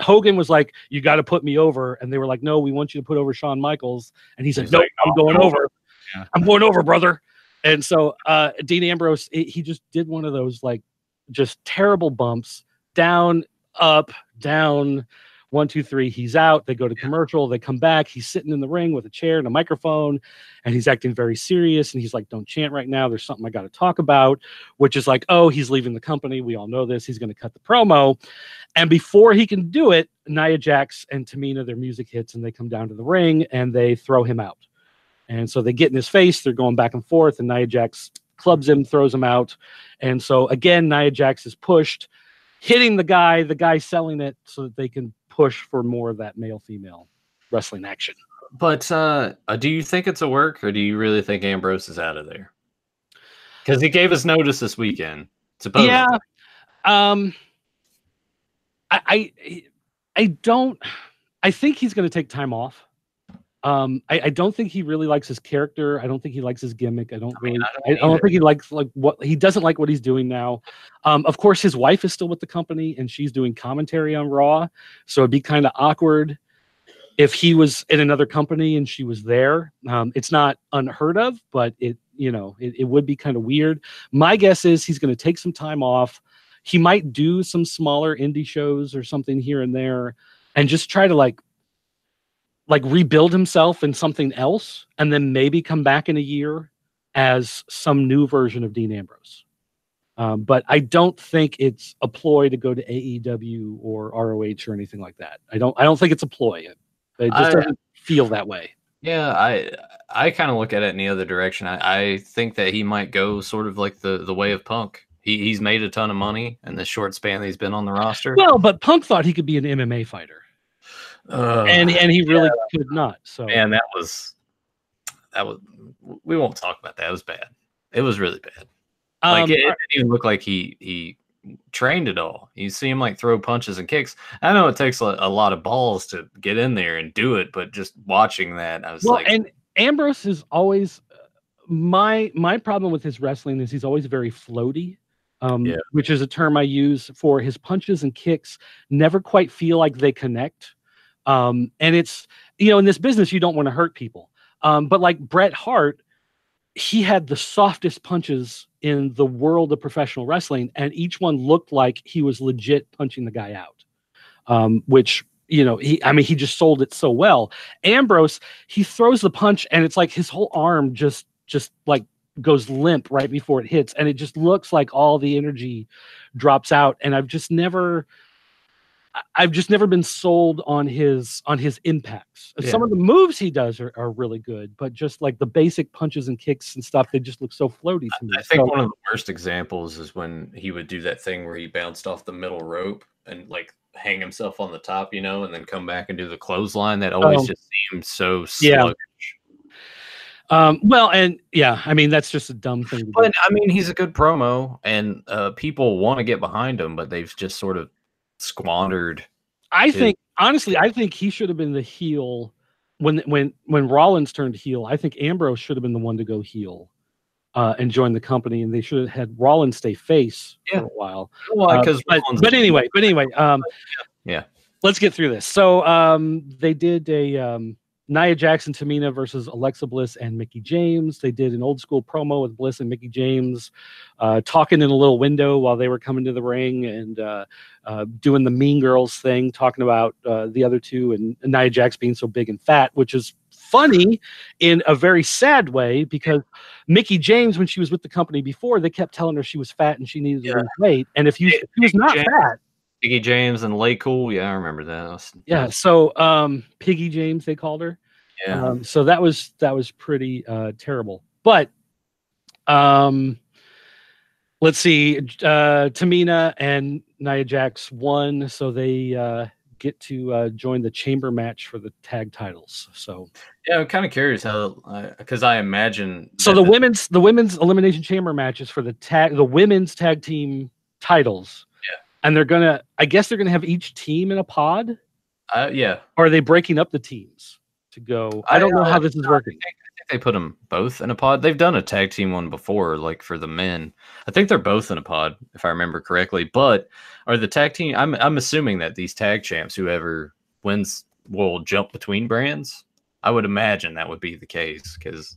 Hogan was like, you got to put me over. And they were like, no, we want you to put over Shawn Michaels. And he said, no, I'm going over. Yeah. I'm going over, brother. And so Dean Ambrose, he just did one of those like just terrible bumps, down, up, down, 1, 2, 3, he's out. They go to commercial. They come back. He's sitting in the ring with a chair and a microphone, and he's acting very serious. And he's like, don't chant right now. There's something I got to talk about, which is like, oh, he's leaving the company. We all know this. He's going to cut the promo. And before he can do it, Nia Jax and Tamina, their music hits, and they come down to the ring, and they throw him out. And so they get in his face. They're going back and forth, and Nia Jax clubs him, throws him out. And so, again, Nia Jax is pushed, hitting the guy selling it so that they can push for more of that male-female wrestling action. But do you think it's a work, or do you really think Ambrose is out of there? Because he gave us notice this weekend, supposedly. Yeah. I think he's going to take time off. I don't think he really likes his character. I don't think he likes his gimmick. I don't think he likes he doesn't like what he's doing now. Of course, his wife is still with the company and she's doing commentary on Raw. So it'd be kind of awkward if he was in another company and she was there. It's not unheard of, but it would be kind of weird. My guess is he's going to take some time off. He might do some smaller indie shows or something here and there and just try to like rebuild himself in something else and then maybe come back in a year as some new version of Dean Ambrose. But I don't think it's a ploy to go to AEW or ROH or anything like that. I don't think it's a ploy. It just doesn't feel that way. Yeah, I kind of look at it in the other direction. I think that he might go sort of like the way of Punk. He's made a ton of money in the short span that he's been on the roster. Well, but Punk thought he could be an MMA fighter. And he really could not. So man, that was we won't talk about that. It was bad. It was really bad. Like it didn't even look like he trained at all. You see him like throw punches and kicks. I know it takes a lot of balls to get in there and do it, but just watching that, I was and Ambrose is always my problem with his wrestling is he's always very floaty, which is a term I use for his punches and kicks never quite feel like they connect. And it's, in this business, you don't want to hurt people. But like Bret Hart, he had the softest punches in the world of professional wrestling, and each one looked like he was legit punching the guy out, which, he just sold it so well. Ambrose, he throws the punch and it's like his whole arm just like goes limp right before it hits, and it just looks like all the energy drops out. And I've just never been sold on his impacts. Some of the moves he does are really good, but just like the basic punches and kicks and stuff, they just look so floaty to me. I think one of the worst examples is when he would do that thing where he bounced off the middle rope and like hang himself on the top, and then come back and do the clothesline. That always just seemed so sluggish. That's just a dumb thing to do. But I mean, he's a good promo, and people want to get behind him, but they've just sort of squandered. I think he should have been the heel when Rollins turned heel. I think Ambrose should have been the one to go heel and join the company, and they should have had Rollins stay face for a while. Well, because but anyway, let's get through this. So they did a Nia Jackson, Tamina versus Alexa Bliss and Mickie James. They did an old school promo with Bliss and Mickie James talking in a little window while they were coming to the ring and doing the Mean Girls thing, talking about the other two and Nia Jax being so big and fat, which is funny in a very sad way, because Mickie James, when she was with the company before, they kept telling her she was fat and she needed to lose weight. And if she was not fat, Piggy James and Lay Cool. Yeah, I remember that. So Piggy James, they called her. Yeah. So that was pretty terrible. But let's see. Tamina and Nia Jax won, so they get to join the chamber match for the tag titles. So I'm kind of curious how, because I imagine. So the women's elimination chamber match is for the women's tag team titles. And I guess they're gonna have each team in a pod. Or are they breaking up the teams to go? I don't know how this is working. I think they put them both in a pod. They've done a tag team one before, like for the men. I think they're both in a pod, if I remember correctly. But are the tag team? I'm assuming that these tag champs, whoever wins, will jump between brands. I would imagine that would be the case, because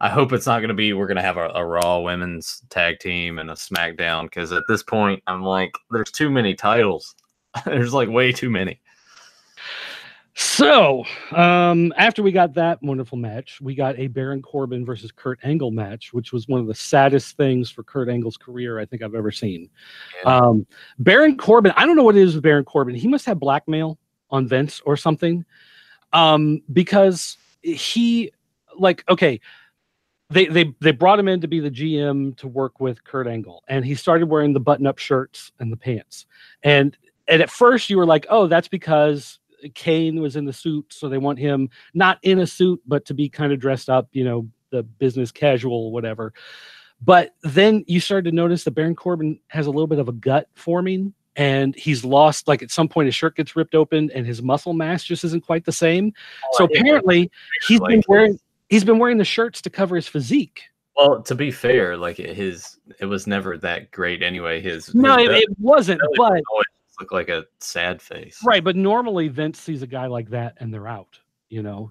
I hope it's not going to be we're going to have a Raw women's tag team and a Smackdown, because at this point, I'm like, there's too many titles. There's like way too many. So after we got that wonderful match, we got a Baron Corbin versus Kurt Angle match, which was one of the saddest things for Kurt Angle's career I think I've ever seen. Yeah. Baron Corbin, I don't know what it is with Baron Corbin. He must have blackmail on Vince or something, because he, like, okay, They brought him in to be the GM to work with Kurt Angle, and he started wearing the button-up shirts and the pants. And at first you were like, oh, that's because Kane was in the suit, so they want him not in a suit, but to be kind of dressed up, the business casual, whatever. But then you started to notice that Baron Corbin has a little bit of a gut forming, and he's lost, like at some point his shirt gets ripped open and his muscle mass just isn't quite the same. So apparently he's been wearing the shirts to cover his physique. Well, to be fair, like it was never that great anyway. It wasn't, but it looked like a sad face. Right, but normally Vince sees a guy like that and they're out.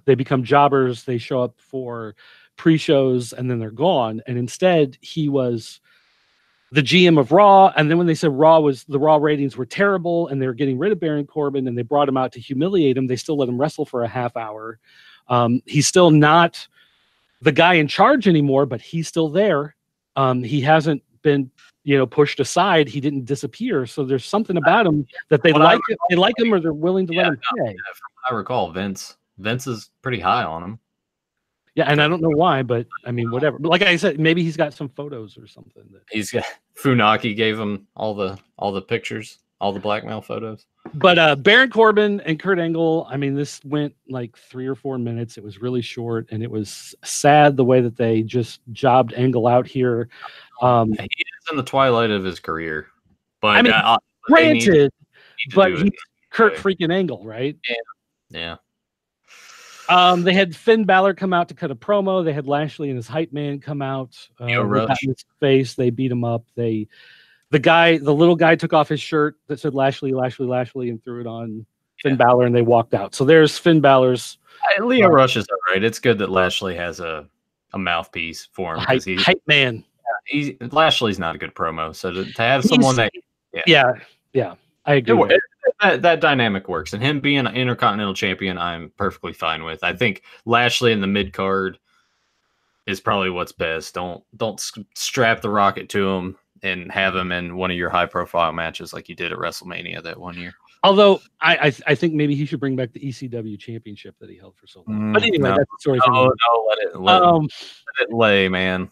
They become jobbers, they show up for pre-shows and then they're gone. And instead he was the GM of Raw, and then when they said the Raw ratings were terrible and they were getting rid of Baron Corbin and they brought him out to humiliate him, they still let him wrestle for a half hour. He's still not the guy in charge anymore, but he's still there. He hasn't been, pushed aside. He didn't disappear. So there's something about him that they like him, or they're willing to let him stay. From what I recall, Vince is pretty high on him. Yeah, and I don't know why, but I mean, whatever. But like I said, maybe he's got some photos or something. He's got Funaki gave him all the pictures, all the blackmail photos. But Baron Corbin and Kurt Angle, I mean, this went like 3 or 4 minutes. It was really short, and it was sad the way that they just jobbed Angle out here. He is in the twilight of his career, but I mean, granted, but he's Kurt freaking Angle, right? Yeah. They had Finn Balor come out to cut a promo. They had Lashley and his hype man come out. They got in his face. They beat him up. The little guy took off his shirt that said Lashley, Lashley, Lashley, and threw it on Finn Balor, and they walked out. So there's Finn Balor's. Leo Rush is all right. It's good that Lashley has a mouthpiece for him because he's hype man. Lashley's not a good promo, so to have someone that I agree. That dynamic works, and him being an Intercontinental Champion, I'm perfectly fine with. I think Lashley in the mid card is probably what's best. Don't strap the rocket to him and have him in one of your high profile matches like you did at WrestleMania that one year. Although I think maybe he should bring back the ECW championship that he held for so long. But anyway, that's the story. Let it lay, man.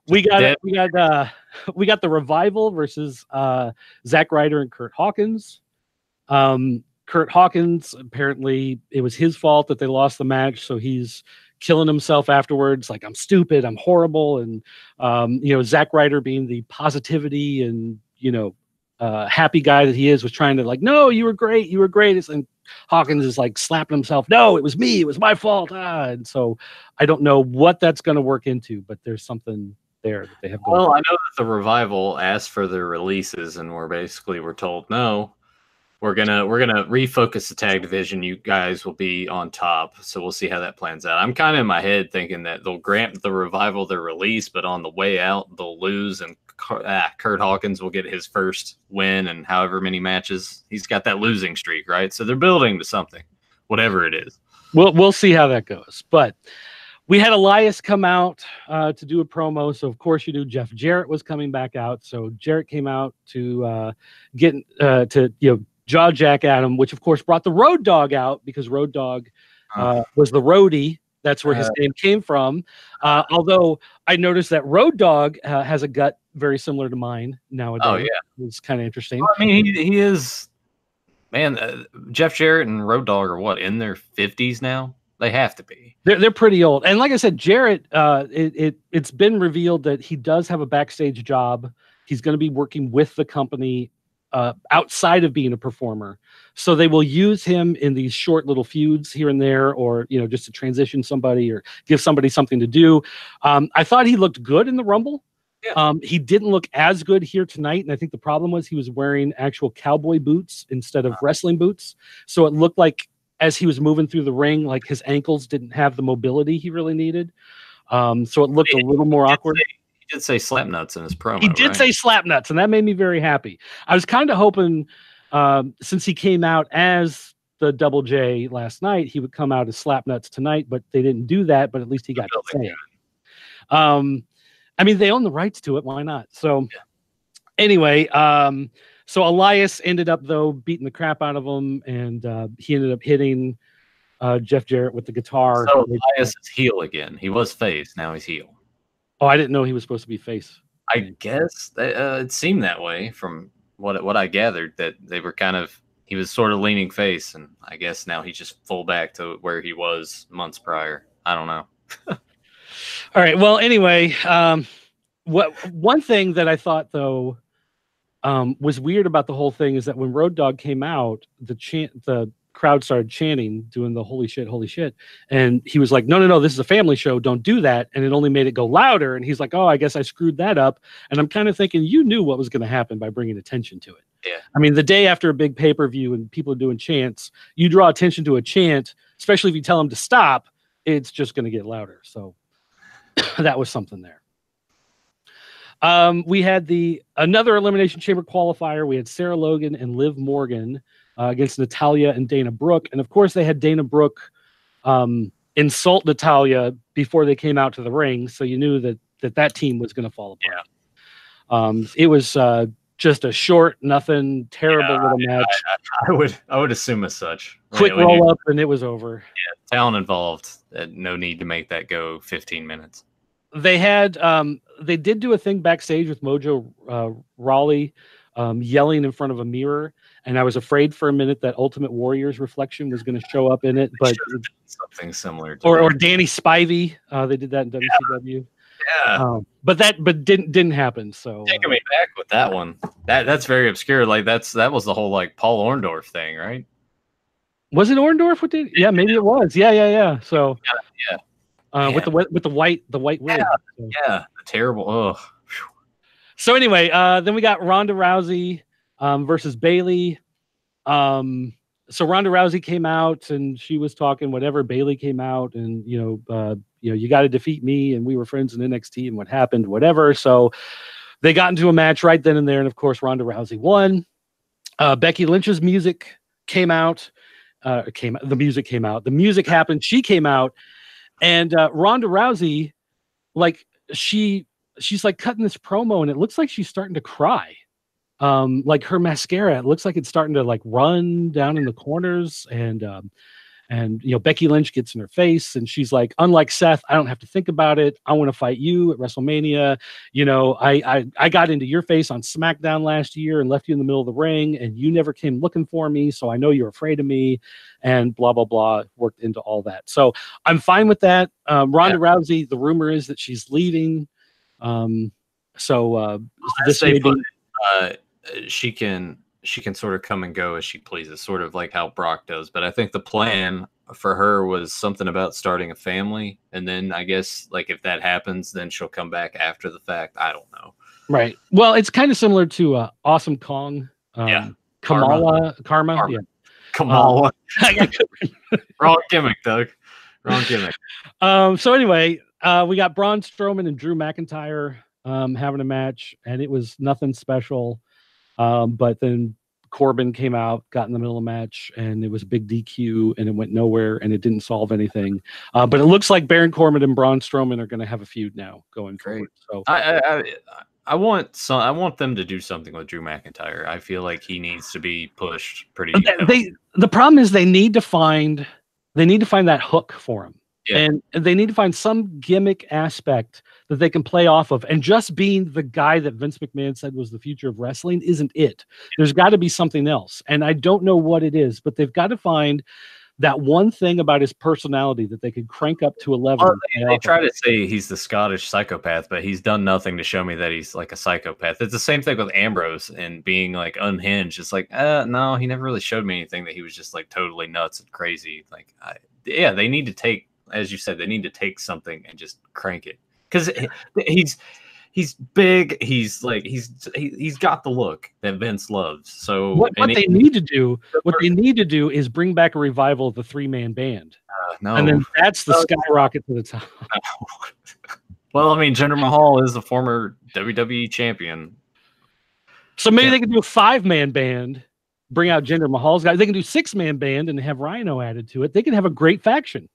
We got the Revival versus Zack Ryder and Kurt Hawkins. Kurt Hawkins, apparently it was his fault that they lost the match, so he's killing himself afterwards, like I'm stupid, I'm horrible, and Zack Ryder, being the positivity and happy guy that he is, was trying to like, no, you were great, and Hawkins is like slapping himself, no, it was me, it was my fault, and so I don't know what that's going to work into, but there's something there that they have going. Well, I know that the Revival asked for their releases, and we're told no. We're gonna refocus the tag division. You guys will be on top, so we'll see how that plans out. I'm kind of in my head thinking that they'll grant the Revival their release, but on the way out they'll lose, and Kurt Hawkins will get his first win and however many matches. He's got that losing streak, right? So they're building to something, whatever it is. We'll see how that goes. But we had Elias come out to do a promo, so of course you knew Jeff Jarrett was coming back out. So Jarrett came out to jaw jack at him, which of course brought the Road Dogg out, because Road Dogg was the roadie. That's where his name came from. Although I noticed that Road Dogg has a gut very similar to mine nowadays. Oh yeah, it's kind of interesting. Well, I mean, he is, man. Jeff Jarrett and Road Dogg are what, in their 50s now? They have to be. They're pretty old. And like I said, Jarrett, it's been revealed that he does have a backstage job. He's going to be working with the company outside of being a performer. So they will use him in these short little feuds here and there, or, just to transition somebody or give somebody something to do. I thought he looked good in the Rumble. Yeah. He didn't look as good here tonight. And I think the problem was he was wearing actual cowboy boots instead of wrestling boots. So it looked like as he was moving through the ring, like his ankles didn't have the mobility he really needed. So it looked a little more awkward. He did say slap nuts in his promo. He did say slap nuts, and that made me very happy. I was kind of hoping, since he came out as the Double J last night, he would come out as slap nuts tonight, but they didn't do that, but at least he got to say it. I mean, they own the rights to it. Why not? So anyway, so Elias ended up, though, beating the crap out of him, and he ended up hitting Jeff Jarrett with the guitar. So Elias is heel again. He was face. Now he's heel. Oh, I didn't know he was supposed to be face. I guess it seemed that way from what I gathered, that they were he was sort of leaning face, and I guess now he's just full back to where he was months prior. I don't know. All right. Well, anyway, one thing that I thought, though, was weird about the whole thing is that when Road Dogg came out, the crowd started chanting, doing the holy shit, and he was like, no, this is a family show, don't do that, and it only made it go louder, and he's like, oh, I guess I screwed that up. And I'm kind of thinking, you knew what was going to happen by bringing attention to it. Yeah. I mean, the day after a big pay-per-view and people are doing chants, you draw attention to a chant, especially if you tell them to stop, it's just going to get louder. So that was something there. We had another Elimination Chamber qualifier. We had Sarah Logan and Liv Morgan against Natalya and Dana Brooke. And of course, they had Dana Brooke insult Natalya before they came out to the ring. So you knew that team was going to fall apart. Yeah. It was just a short, nothing, terrible little match. I would assume as such. Quick roll up, and it was over. Yeah, talent involved. No need to make that go 15 minutes. They had they did do a thing backstage with Mojo Rawley yelling in front of a mirror, and I was afraid for a minute that Ultimate Warrior's reflection was going to show up in it, but something similar to or Danny Spivey, they did that in WCW. Yeah. But didn't happen. So taking me back with that one. That's very obscure. Like that was the whole like Paul Orndorff thing, right? Was it Orndorff? Yeah, maybe it was. Yeah. So yeah. With the white wig. Yeah. Terrible. Ugh. So anyway, then we got Ronda Rousey versus Bayley. So Ronda Rousey came out and she was talking whatever. Bayley came out and you got to defeat me, and we were friends in NXT, and what happened, whatever. So they got into a match right then and there, and of course Ronda Rousey won. Becky Lynch's music came out. The music happened. She came out, and Ronda Rousey, like she's like cutting this promo, and it looks like she's starting to cry. Like her mascara, it looks like it's starting to like run down in the corners, and Becky Lynch gets in her face, and she's like, unlike Seth, I don't have to think about it. I want to fight you at WrestleMania. I got into your face on Smackdown last year and left you in the middle of the ring, and you never came looking for me, so I know you're afraid of me, and blah, blah, blah, worked into all that. So I'm fine with that. Ronda Rousey, the rumor is that she's leaving. This may be... she can sort of come and go as she pleases, sort of like how Brock does. But I think the plan for her was something about starting a family, and then I guess like if that happens, then she'll come back after the fact. I don't know. Right. Well, it's kind of similar to Awesome Kong. Karma. Yeah. Kamala. Wrong gimmick, Doug. Wrong gimmick. So anyway, we got Braun Strowman and Drew McIntyre having a match, and it was nothing special. But then Corbin came out, got in the middle of the match, and it was a big DQ, and it went nowhere, and it didn't solve anything. But it looks like Baron Corbin and Braun Strowman are going to have a feud now going forward. So I want them to do something with Drew McIntyre. I feel like he needs to be pushed pretty. The problem is they need to find that hook for him. Yeah. And they need to find some gimmick aspect that they can play off of. And just being the guy that Vince McMahon said was the future of wrestling isn't it. There's got to be something else. And I don't know what it is, but they've got to find that one thing about his personality that they could crank up to 11. Well, they try to say he's the Scottish psychopath, but he's done nothing to show me that he's like a psychopath. It's the same thing with Ambrose and being like unhinged. It's like, no, he never really showed me anything that he was just like totally nuts and crazy. Like, they need to take, as you said, they need to take something and just crank it, because he's big. He's got the look that Vince loves. So what they need to do is bring back a revival of the 3-man band. No, and then that's the skyrocket to the top. Well, I mean, Jinder Mahal is a former WWE champion, so maybe they can do a 5-man band. Bring out Jinder Mahal's guys. They can do 6-man band and have Rhino added to it. They can have a great faction.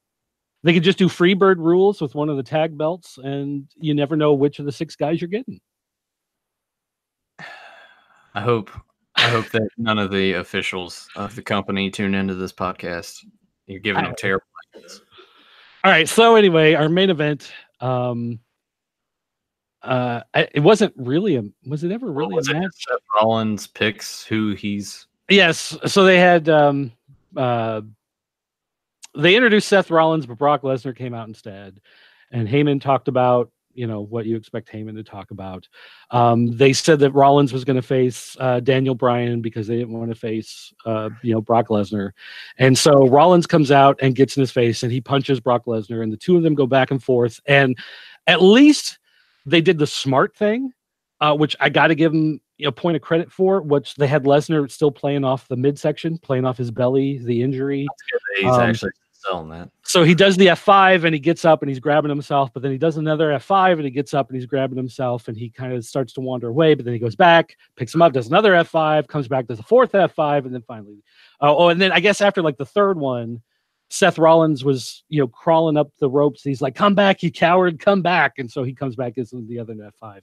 They could just do Freebird rules with one of the tag belts, and you never know which of the 6 guys you're getting. I hope that none of the officials of the company tune into this podcast. You're giving them terrible ideas. All right. So anyway, our main event. It wasn't really was it ever really a match? Seth Rollins picks who he's. Yes. So they had. They introduced Seth Rollins, but Brock Lesnar came out instead. And Heyman talked about, what you expect Heyman to talk about. They said that Rollins was going to face Daniel Bryan because they didn't want to face, Brock Lesnar. And so Rollins comes out and gets in his face, and he punches Brock Lesnar, and the two of them go back and forth. And at least they did the smart thing, which I got to give them a point of credit for, which they had Lesnar still playing off the midsection, playing off his belly, the injury. He's actually selling that. So he does the F5 and he gets up and he's grabbing himself, but then he does another F5 and he gets up and he's grabbing himself, and he kind of starts to wander away, but then he goes back, picks him up, does another F5, comes back, does a 4th F5, and then finally, and then I guess after like the 3rd one, Seth Rollins was, crawling up the ropes. He's like, "Come back, you coward, come back." And so he comes back, gives him the other F5,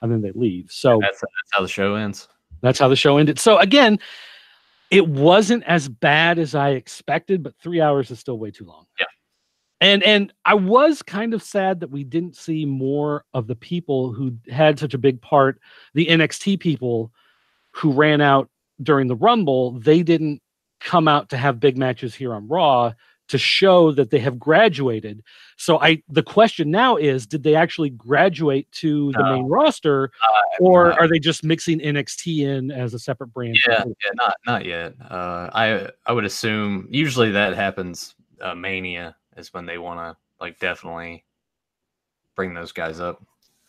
and then they leave. So that's how the show ends. That's how the show ended. So again, it wasn't as bad as I expected, but 3 hours is still way too long. Yeah. And I was kind of sad that we didn't see more of the people who had such a big part, the NXT people who ran out during the Rumble. They didn't come out to have big matches here on Raw. to show that they have graduated. So the question now is, did they actually graduate to the main roster, or are they just mixing NXT in as a separate brand? Yeah, not yet. I would assume usually that happens. Mania is when they want to like definitely bring those guys up.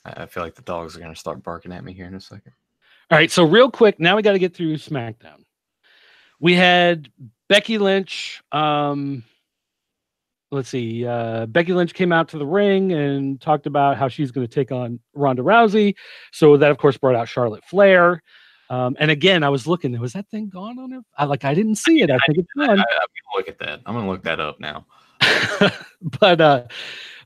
I feel like the dogs are going to start barking at me here in a second. All right, so real quick, now we got to get through SmackDown. We had Becky Lynch. Let's see. Becky Lynch came out to the ring and talked about how she's going to take on Ronda Rousey. So that, of course, brought out Charlotte Flair. And again, I was looking. Was that thing gone on her? I didn't see it. I think it's gone. I'm going to look at that. I'm going to look that up now. But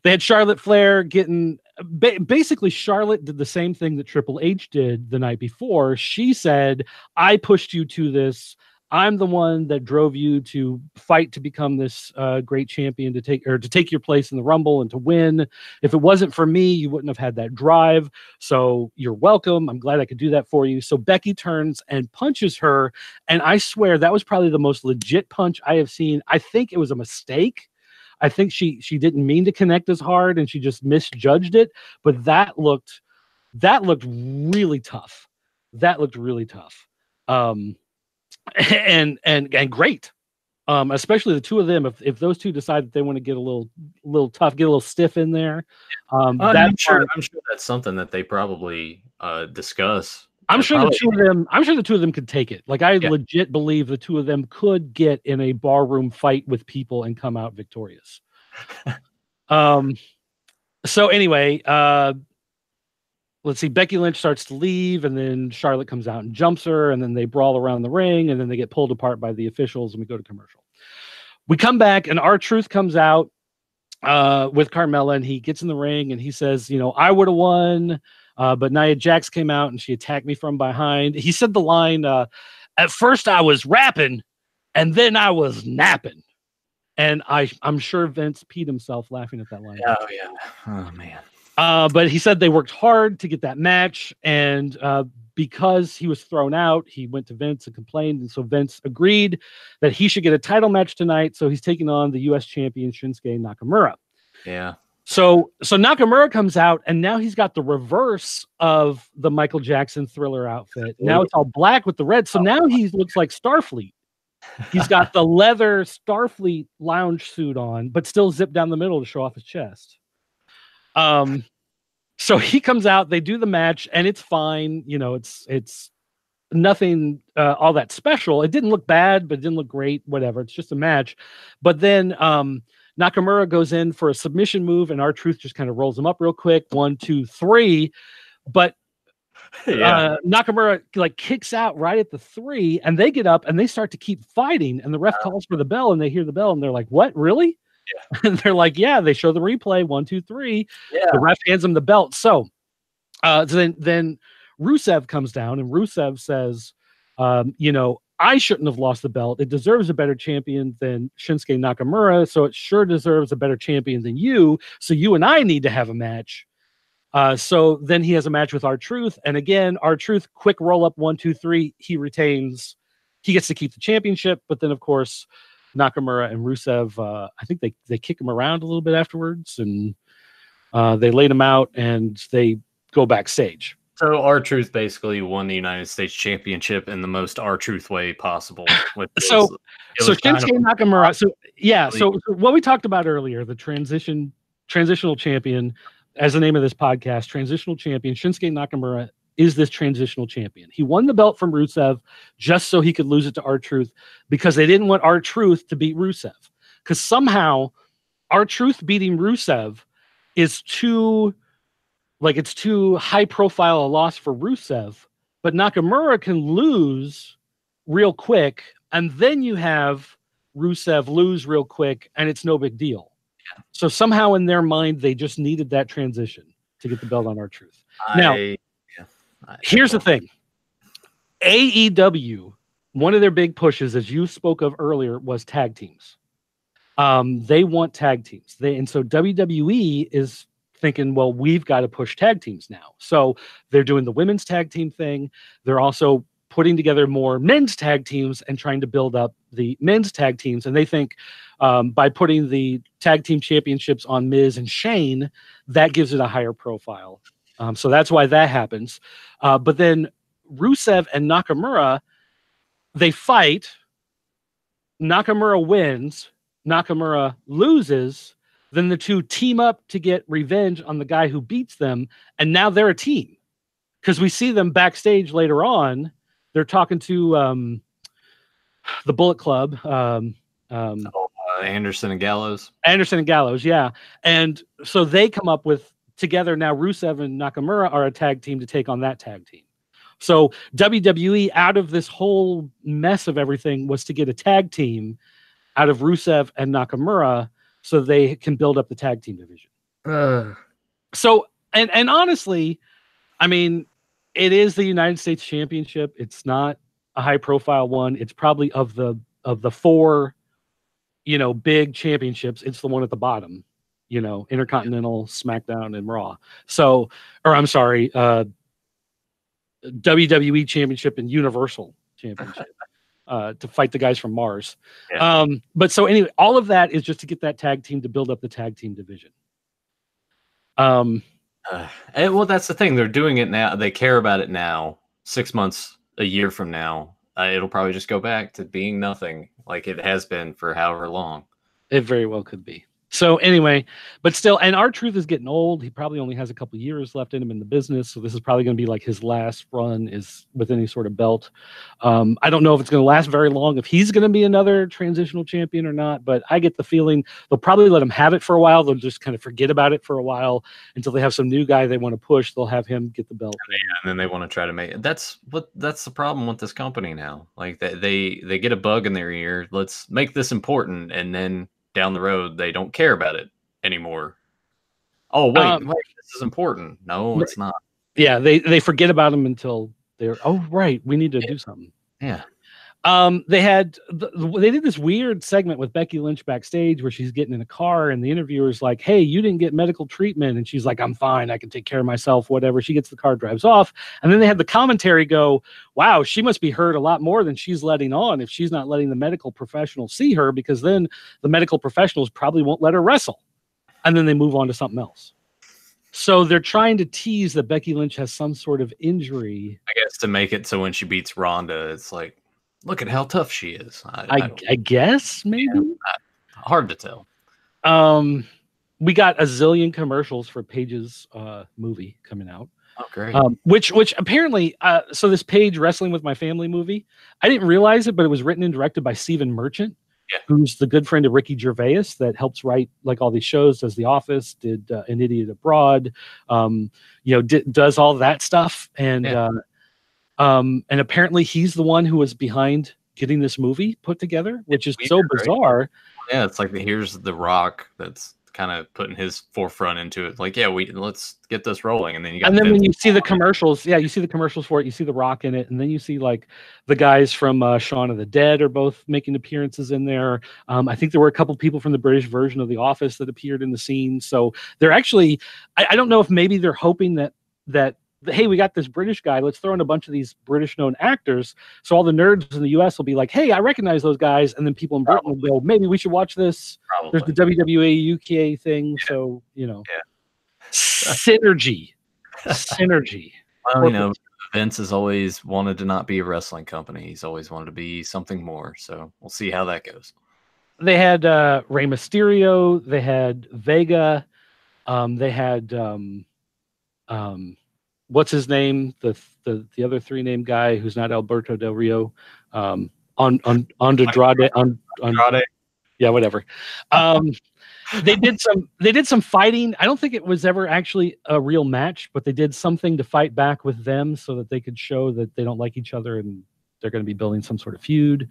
they had Charlotte Flair getting... Basically, Charlotte did the same thing that Triple H did the night before. She said, I pushed you to this. I'm the one that drove you to fight to become this great champion, to take your place in the Rumble and to win. If it wasn't for me, you wouldn't have had that drive. So you're welcome. I'm glad I could do that for you. So Becky turns and punches her. And I swear that was probably the most legit punch I have seen. I think it was a mistake. I think she didn't mean to connect as hard and she just misjudged it. But that looked really tough. That looked really tough. And great, especially the two of them. If those two decide that they want to get a little tough, get a little stiff in there, I'm sure that's something that they probably discuss. I'm sure the two of them could take it. Like I legit believe the two of them could get in a barroom fight with people and come out victorious. So anyway, let's see. Becky Lynch starts to leave, and then Charlotte comes out and jumps her, and then they brawl around the ring, and then they get pulled apart by the officials, and we go to commercial. We come back, and R-Truth comes out with Carmella, and he gets in the ring, and he says, I would have won, but Nia Jax came out, and she attacked me from behind. He said the line, at first I was rapping, and then I was napping. And I'm sure Vince peed himself laughing at that line. Oh, yeah. Oh, man. But he said they worked hard to get that match, and because he was thrown out, he went to Vince and complained, and so Vince agreed that he should get a title match tonight, so he's taking on the U.S. champion Shinsuke Nakamura. Yeah. So Nakamura comes out, and now he's got the reverse of the Michael Jackson Thriller outfit. Now it's all black with the red, so now he looks like Starfleet. He's got the leather Starfleet lounge suit on, but still zipped down the middle to show off his chest. So he comes out, they do the match, and it's fine. It's nothing all that special. It didn't look bad, but it didn't look great, whatever. It's just a match. But then Nakamura goes in for a submission move, and R-Truth just kind of rolls him up real quick. 1, 2, 3. But Nakamura kicks out right at the 3, and they get up and they start to keep fighting, and the ref calls for the bell, and they hear the bell, and they're like, what, really? Yeah. And they're like, yeah. They show the replay, 1, 2, 3. Yeah. The ref hands him the belt. So then Rusev comes down, and Rusev says, I shouldn't have lost the belt. It deserves a better champion than Shinsuke Nakamura, so it sure deserves a better champion than you. So you and I need to have a match. So then he has a match with R-Truth, and again, R-Truth, quick roll up, 1, 2, 3. He retains. He gets to keep the championship, but then of course Nakamura and Rusev, I think they kick him around a little bit afterwards, and they laid him out, and they go backstage. So R-Truth basically won the United States Championship in the most R-Truth way possible. So Shinsuke Nakamura. So what we talked about earlier, the transitional champion, as the name of this podcast, transitional champion Shinsuke Nakamura is this transitional champion. He won the belt from Rusev just so he could lose it to R-Truth, because they didn't want R-Truth to beat Rusev, because somehow R-Truth beating Rusev is too high profile a loss for Rusev, but Nakamura can lose real quick, and then you have Rusev lose real quick, and it's no big deal. Yeah. So somehow in their mind, they just needed that transition to get the belt on R-Truth. Here's the thing. AEW, one of their big pushes, as you spoke of earlier, was tag teams. They want tag teams. And so WWE is thinking, well, we've got to push tag teams now. So they're doing the women's tag team thing. They're also putting together more men's tag teams and trying to build up the men's tag teams. And they think by putting the tag team championships on Miz and Shane, that gives it a higher profile. So that's why that happens. But then Rusev and Nakamura, they fight. Nakamura wins. Nakamura loses. Then the two team up to get revenge on the guy who beats them. And now they're a team. Because we see them backstage later on. They're talking to the Bullet Club. Anderson and Gallows. Anderson and Gallows, yeah. And so they come up with, together now, Rusev and Nakamura are a tag team to take on that tag team. So WWE, out of this whole mess of everything, was to get a tag team out of Rusev and Nakamura so they can build up the tag team division. So, and honestly, I mean, it is the United States Championship. It's not a high-profile one. It's probably of the four, big championships, it's the one at the bottom. Intercontinental, SmackDown, and Raw. So, or I'm sorry, WWE Championship and Universal Championship to fight the guys from Mars. Yeah. But so anyway, all of that is just to get that tag team to build up the tag team division. Well, that's the thing. They're doing it now. They care about it now. 6 months, a year from now, it'll probably just go back to being nothing like it has been for however long. It very well could be. So anyway, but still, and R-Truth is getting old. He probably only has a couple years left in him in the business. So this is probably going to be like his last run is with any sort of belt. I don't know if it's going to last very long, if he's going to be another transitional champion or not, but I get the feeling they'll probably let him have it for a while. They'll just kind of forget about it for a while until they have some new guy they want to push. They'll have him get the belt. And then they want to try to make it. That's the problem with this company now. Like they get a bug in their ear. Let's make this important. And then down the road, they don't care about it anymore. Oh, wait, this is important. No, it's not. Yeah, they forget about them until they're, right, we need to do something. Yeah. They did this weird segment with Becky Lynch backstage where she's getting in a car and the interviewer's like, hey, you didn't get medical treatment. And she's like, I'm fine. I can take care of myself, whatever. She gets the car, drives off. And then they had the commentary go, wow, she must be hurt a lot more than she's letting on if she's not letting the medical professionals see her, because then the medical professionals probably won't let her wrestle. And then they move on to something else. So they're trying to tease that Becky Lynch has some sort of injury. I guess to make it so when she beats Ronda, it's like, look at how tough she is. I guess maybe. Yeah, hard to tell. We got a zillion commercials for Paige's movie coming out. Oh, great. Which apparently, so this Paige Wrestling with My Family movie, I didn't realize it, but it was written and directed by Stephen Merchant, who's the good friend of Ricky Gervais that helps write like all these shows, does The Office, did An Idiot Abroad, does all that stuff. And apparently he's the one who was behind getting this movie put together, which is weird, so bizarre. Right? Yeah, it's like here's The Rock that's kind of putting his forefront into it. Like, let's get this rolling, and then when you see the commercials, you see the commercials for it. You see The Rock in it, and then you see like the guys from Shaun of the Dead are both making appearances in there. I think there were a couple people from the British version of The Office that appeared in the scene. So they're actually, I don't know if maybe they're hoping that. Hey, we got this British guy. Let's throw in a bunch of these British known actors. So all the nerds in the US will be like, hey, I recognize those guys. And then people in Britain will go, maybe we should watch this. Probably. There's the WWE UK thing. Yeah. So, synergy. Well, Vince has always wanted to not be a wrestling company. He's always wanted to be something more. So we'll see how that goes. They had Rey Mysterio. They had Vega. They had what's his name? The other three name guy who's not Alberto Del Rio, on Andrade. Yeah, whatever. They did some fighting. I don't think it was ever actually a real match, but they did something to fight back with them so that they could show that they don't like each other and they're going to be building some sort of feud.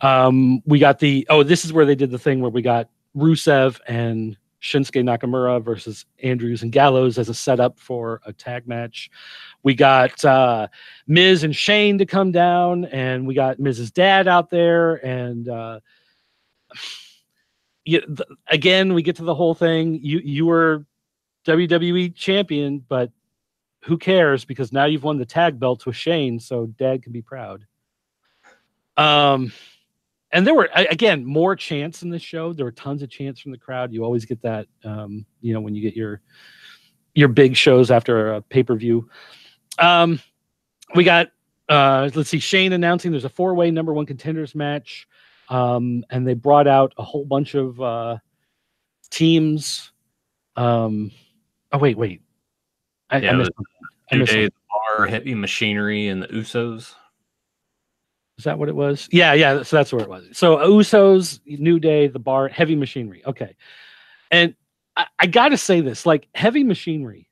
We got this is where they did the thing where we got Rusev and Shinsuke Nakamura versus Andrews and Gallows as a setup for a tag match. We got Miz and Shane to come down, and we got Miz's dad out there. And again, we get to the whole thing. You were WWE champion, but who cares? Because now you've won the tag belts with Shane, so Dad can be proud. And there were, again, more chants in this show. There were tons of chants from the crowd. You always get that, when you get your big shows after a pay-per-view. We got, let's see, Shane announcing there's a 4-way number 1 contenders match. And they brought out a whole bunch of teams. Wait. I missed New Day, the Bar, Heavy Machinery, and the Usos. Is that what it was? Yeah. So that's where it was. So Usos, New Day, the Bar, Heavy Machinery. Okay. And I got to say this, like Heavy Machinery,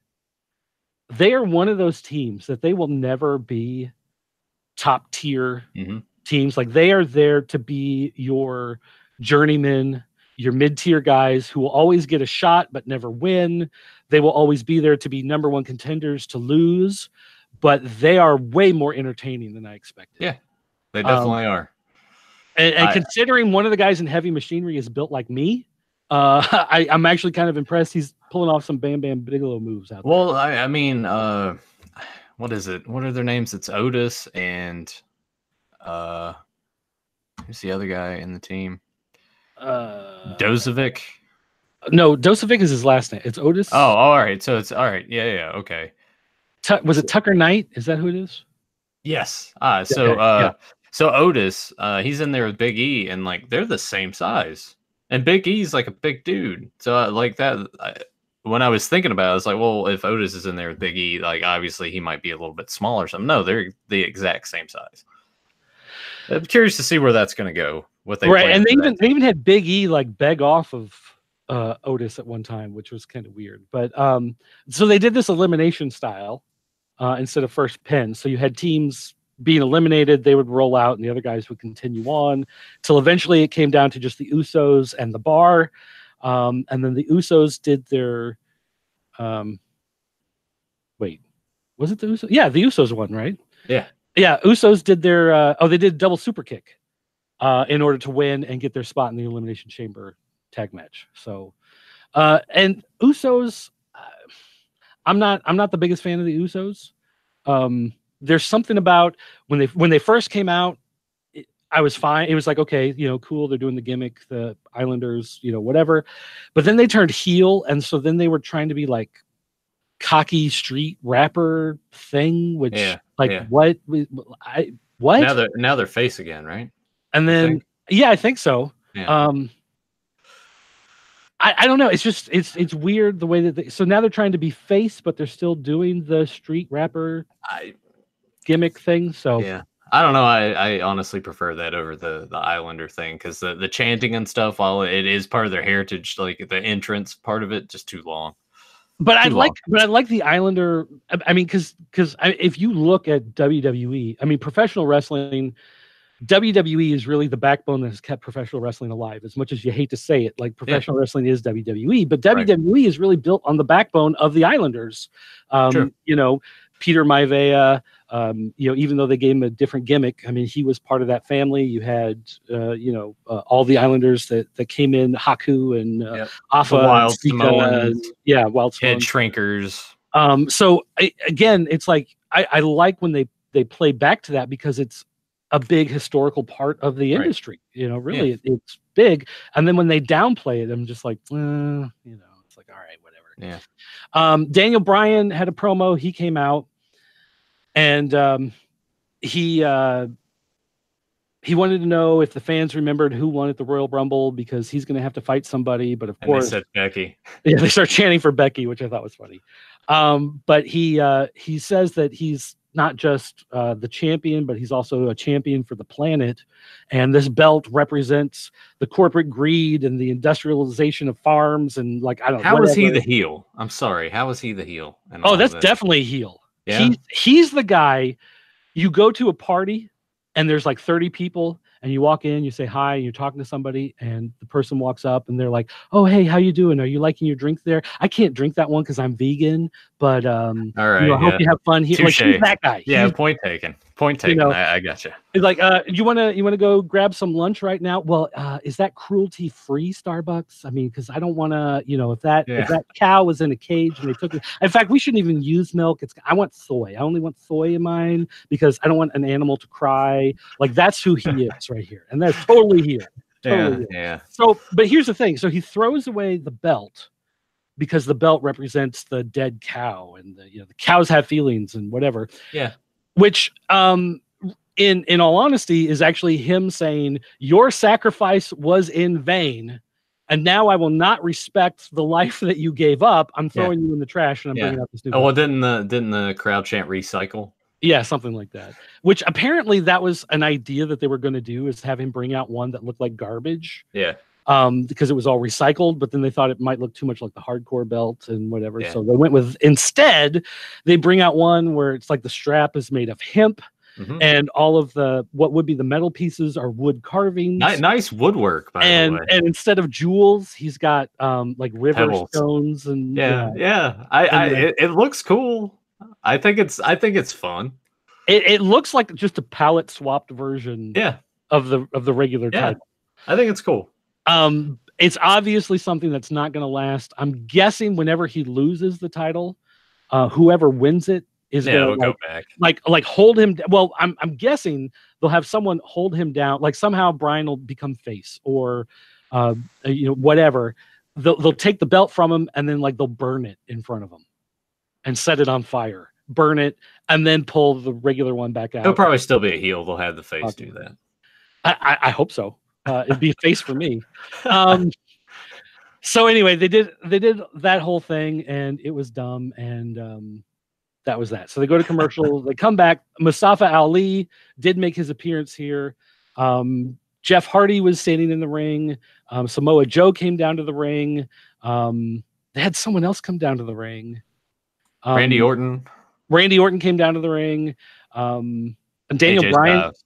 they are one of those teams that they will never be top tier teams. Like they are there to be your journeyman, your mid-tier guys who will always get a shot but never win. They will always be there to be number 1 contenders to lose, but they are way more entertaining than I expected. Yeah. They definitely are. And considering one of the guys in Heavy Machinery is built like me, I'm actually kind of impressed. He's pulling off some Bam Bam Bigelow moves out there. Well, I mean, what is it? What are their names? It's Otis and who's the other guy in the team? Dozovic. No, Dozovic is his last name. It's Otis. Oh, all right. So it's all right. Yeah. Okay. Was it Tucker Knight? Is that who it is? Yes. So Otis, he's in there with Big E, and like they're the same size, and Big E's like a big dude. So like that, when I was thinking about it, I was like, well, if Otis is in there with Big E, like obviously he might be a little bit smaller or something. No, they're the exact same size. I'm curious to see where that's going to go. What they right, and they even had Big E like beg off of Otis at one time, which was kind of weird. But so they did this elimination style instead of first pin. So you had teams being eliminated, they would roll out and the other guys would continue on till eventually it came down to just the Usos and the Bar. And then the Usos did their wait, was it the Usos? Yeah, the Usos won, right? Yeah. Usos did their they did double super kick in order to win and get their spot in the Elimination Chamber tag match. So and Usos, I'm not the biggest fan of the Usos. There's something about when they first came out, I was fine. It was like, okay, cool. They're doing the gimmick, the Islanders, whatever. But then they turned heel. And so then they were trying to be like cocky street rapper thing, which what? Now they're face again, right? And then, I think so. Yeah. I don't know. It's just, it's weird the way that so now they're trying to be face, but they're still doing the street rapper gimmick thing. So yeah, I don't know. I honestly prefer that over the Islander thing because the chanting and stuff, while it is part of their heritage, like the entrance part of it, just too long. But I like the Islander. I mean, because if you look at WWE, I mean, professional wrestling, WWE is really the backbone that has kept professional wrestling alive. As much as you hate to say it, like professional wrestling is WWE, but WWE is really built on the backbone of the Islanders. Sure. Peter Maivia, even though they gave him a different gimmick, I mean, he was part of that family. You had, all the Islanders that came in, Haku and Afa, Wild Samoans, Wild Samoans, head shrinkers. So again, it's like I like when they play back to that because it's a big historical part of the industry. Really, it's big. And then when they downplay it, I'm just like, it's like, all right, whatever. Yeah. Daniel Bryan had a promo. He came out and he wanted to know if the fans remembered who won at the Royal Rumble because he's going to have to fight somebody. But of course, they said Becky. Yeah, they start chanting for Becky, which I thought was funny. But he says that he's not just the champion, but he's also a champion for the planet. And this belt represents the corporate greed and the industrialization of farms. And like, I don't know. How is he the heel? I'm sorry. How is he the heel? Oh, that's definitely heel. Yeah. He's the guy. You go to a party and there's like 30 people and you walk in, you say hi, and you're talking to somebody and the person walks up and they're like, oh, hey, how you doing? Are you liking your drink there? I can't drink that one because I'm vegan, but all right, I hope you have fun here. Like, he's that guy. Yeah, point taken. Point taken. I gotcha. It's like, you wanna go grab some lunch right now? Well, is that cruelty free, Starbucks? I mean, because I don't wanna, if that cow was in a cage and they took it. In fact, we shouldn't even use milk. I want soy. I only want soy in mine because I don't want an animal to cry. Like, that's who he is right here, and that's totally here. Totally. Yeah. So, but here's the thing. So he throws away the belt because the belt represents the dead cow, and the cows have feelings and whatever. Yeah. Which, in all honesty, is actually him saying, your sacrifice was in vain, and now I will not respect the life that you gave up. I'm throwing you in the trash, and I'm bringing out this new. Oh, well, didn't the crowd chant recycle? Yeah, something like that. Which apparently that was an idea that they were going to do, is have him bring out one that looked like garbage. Yeah. Because it was all recycled, but then they thought it might look too much like the hardcore belt and whatever. Yeah. So they went with, instead, they bring out one where it's like the strap is made of hemp. Mm-hmm. And all of what would be the metal pieces are wood carvings. Nice woodwork, by the way. And instead of jewels, he's got like river Pebbles. Stones and it looks cool. I think it's fun. It looks like just a palette swapped version of the regular title. I think it's cool. It's obviously something that's not going to last. I'm guessing whenever he loses the title, whoever wins it is going to go back. Like hold him. Well, I'm guessing they'll have someone hold him down. Like somehow Brian will become face, or whatever. They'll take the belt from him, and then like they'll burn it in front of him and set it on fire, burn it, and then pull the regular one back out. He'll probably still be a heel. They'll have the face do that. I hope so. It'd be a face for me. So anyway, they did that whole thing, and it was dumb, and that was that. So they go to commercial. They come back. Mustafa Ali did make his appearance here. Jeff Hardy was standing in the ring. Samoa Joe came down to the ring. They had someone else come down to the ring. Randy Orton. Randy Orton came down to the ring. And Daniel AJ Bryan. Styles.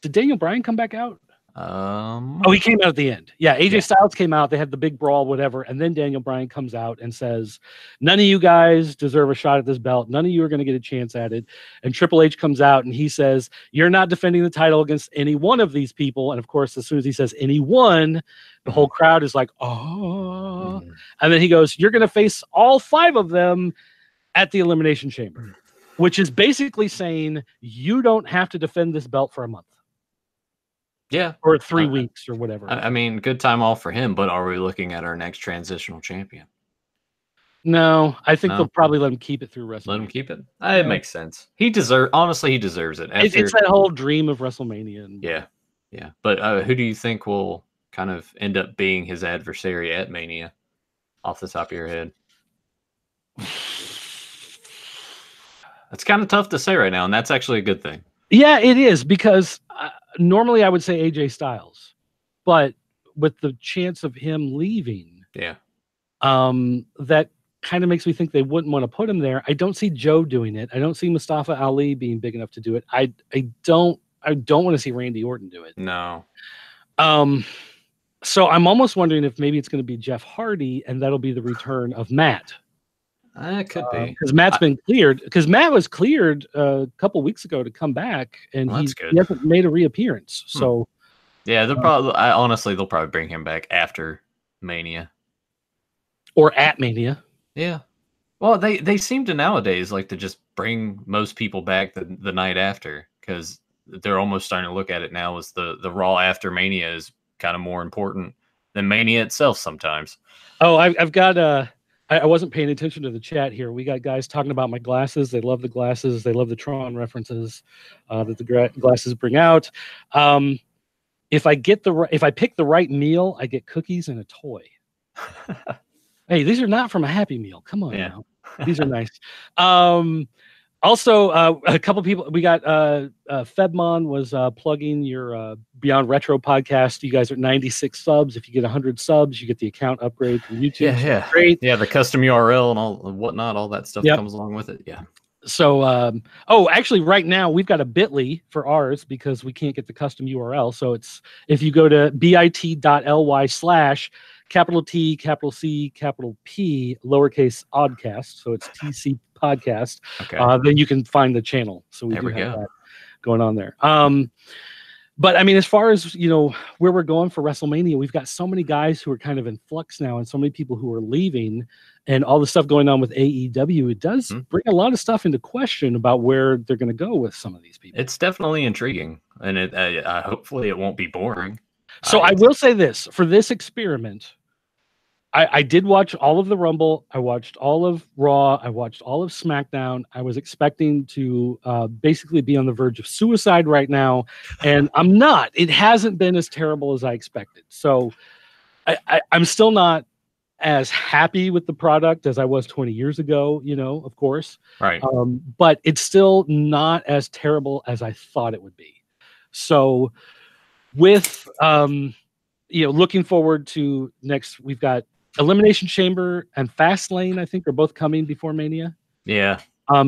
Did Daniel Bryan come back out? He came out at the end. Yeah, AJ Styles came out. They had the big brawl, whatever. And then Daniel Bryan comes out and says, none of you guys deserve a shot at this belt. None of you are going to get a chance at it. And Triple H comes out and he says, you're not defending the title against any one of these people. And of course, as soon as he says anyone, the whole crowd is like, oh. And then he goes, you're going to face all 5 of them at the Elimination Chamber, which is basically saying you don't have to defend this belt for a month. Yeah. Or 3 weeks or whatever. I mean, good time off for him, but are we looking at our next transitional champion? No, I think they'll probably let him keep it through WrestleMania. Let him keep it? It makes sense. Honestly, he deserves it. It's that whole dream of WrestleMania. Yeah. But who do you think will kind of end up being his adversary at Mania off the top of your head? That's kind of tough to say right now, and that's actually a good thing. Yeah, it is, because normally I would say AJ Styles, but with the chance of him leaving, that kind of makes me think they wouldn't want to put him there. I don't see Joe doing it. I don't see Mustafa Ali being big enough to do it. I don't want to see Randy Orton do it. No. So I'm almost wondering if maybe it's going to be Jeff Hardy, and that'll be the return of Matt. It could be, because Matt's been cleared. Because Matt was cleared a couple weeks ago to come back, and he hasn't made a reappearance. So, yeah, they'll probably bring him back after Mania or at Mania. Yeah, well, they seem to nowadays like to just bring most people back the night after, because they're almost starting to look at it now as the Raw after Mania is kind of more important than Mania itself sometimes. Oh, I've got I wasn't paying attention to the chat here. We got guys talking about my glasses. They love the glasses. They love the Tron references that the glasses bring out. If I pick the right meal, I get cookies and a toy. Hey, these are not from a Happy Meal. Come on, now. These are nice. Also, a couple people, we got Fedmon was plugging your Beyond Retro podcast. You guys are 96 subs. If you get 100 subs, you get the account upgrade from YouTube. Yeah. Great. Yeah, the custom URL and all whatnot, all that stuff comes along with it. Yeah. So, actually right now we've got a bit.ly for ours because we can't get the custom URL. So it's, if you go to bit.ly/ capital T, capital C, capital P, lowercase oddcast. So it's TC podcast. Okay. Then you can find the channel. So we there do we have go. that going on there. But I mean, as far as, you know, where we're going for WrestleMania, we've got so many guys who are kind of in flux now and so many people who are leaving and all the stuff going on with AEW. It does bring a lot of stuff into question about where they're going to go with some of these people. It's definitely intriguing, and hopefully it won't be boring. So I will say this, for this experiment, I did watch all of the Rumble. I watched all of Raw. I watched all of SmackDown. I was expecting to basically be on the verge of suicide right now, and I'm not. It hasn't been as terrible as I expected. So I'm still not as happy with the product as I was 20 years ago, you know, of course. Right. But it's still not as terrible as I thought it would be. So with, you know, looking forward to next, we've got Elimination Chamber and Fastlane, I think, are both coming before Mania. Yeah.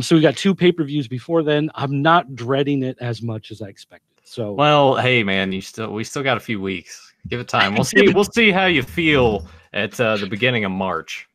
So we got 2 pay-per-views before then. I'm not dreading it as much as I expected. So, well, hey man, we still got a few weeks. Give it time. We'll see how you feel at the beginning of March.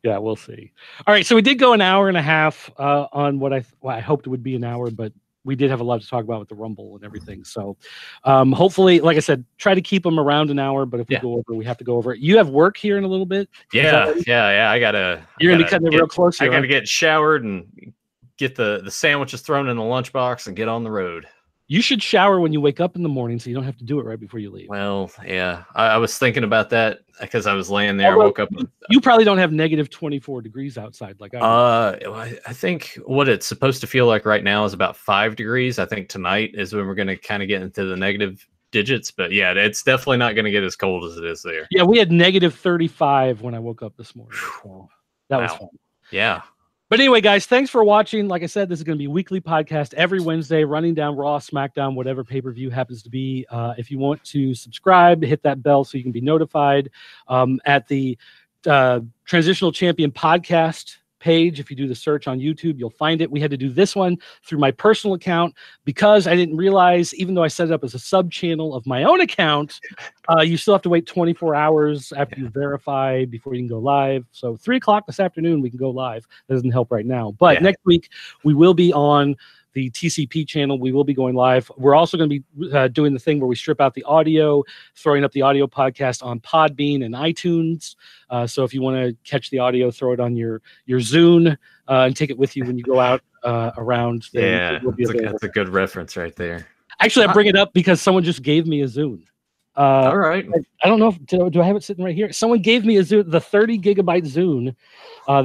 Yeah, we'll see. All right, so we did go an hour and a half on what I hoped it would be an hour, but we did have a lot to talk about with the Rumble and everything. So hopefully, like I said, try to keep them around an hour. But if we go over, we have to go over it. You have work here in a little bit. Yeah. You're gonna be cutting it real close. I gotta get showered and get the sandwiches thrown in the lunchbox and get on the road. You should shower when you wake up in the morning, so you don't have to do it right before you leave. Well, yeah, I was thinking about that because I was laying there. Although, woke up. You probably don't have negative 24 degrees outside like I do. I think what it's supposed to feel like right now is about 5 degrees. I think tonight is when we're going to kind of get into the negative digits. But yeah, it's definitely not going to get as cold as it is there. Yeah, we had negative 35 when I woke up this morning. So that was fun. Yeah. But anyway, guys, thanks for watching. Like I said, this is going to be a weekly podcast every Wednesday, running down Raw, SmackDown, whatever pay-per-view happens to be. If you want to subscribe, hit that bell so you can be notified. At the Transitional Champion podcast page, if you do the search on YouTube, you'll find it. We had to do this one through my personal account because I didn't realize, even though I set it up as a sub-channel of my own account, you still have to wait 24 hours after you verify before you can go live. So 3 o'clock this afternoon, we can go live. That doesn't help right now. But next week, we will be on the TCP channel. We will be going live. We're also going to be doing the thing where we strip out the audio, throwing up the audio podcast on Podbean and iTunes. So if you want to catch the audio, throw it on your Zune and take it with you when you go out around. Yeah, that's a good reference right there. Actually, I bring it up because someone just gave me a Zune. All right. I don't know if do I have it sitting right here. Someone gave me a Zune, the 30 gigabyte Zune.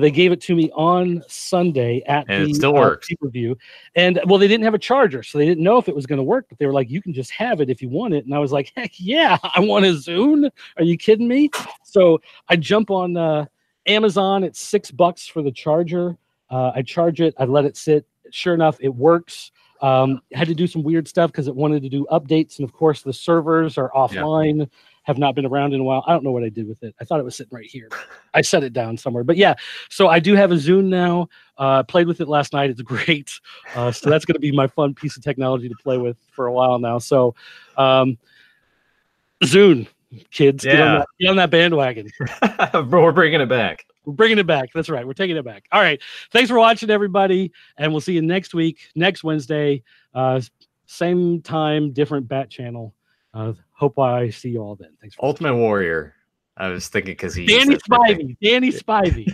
They gave it to me on Sunday at the still works. pay-per-view. And well, they didn't have a charger, so they didn't know if it was going to work. But they were like, "You can just have it if you want it." And I was like, "Heck yeah, I want a Zune. Are you kidding me?" So I jump on Amazon. It's $6 for the charger. I charge it. I let it sit. Sure enough, it works. Had to do some weird stuff because it wanted to do updates, and of course the servers are offline, have not been around in a while. I don't know what I did with it. I thought it was sitting right here. I set it down somewhere, but yeah. So I do have a Zune now. Played with it last night. It's great. So that's going to be my fun piece of technology to play with for a while now. So Zune, kids, get on that bandwagon. We're bringing it back. We're bringing it back. That's right. We're taking it back. All right. Thanks for watching, everybody. And we'll see you next week, next Wednesday. Same time, different bat channel. Hope I see you all then. Thanks for Ultimate Warrior. I was thinking because Danny Spivey.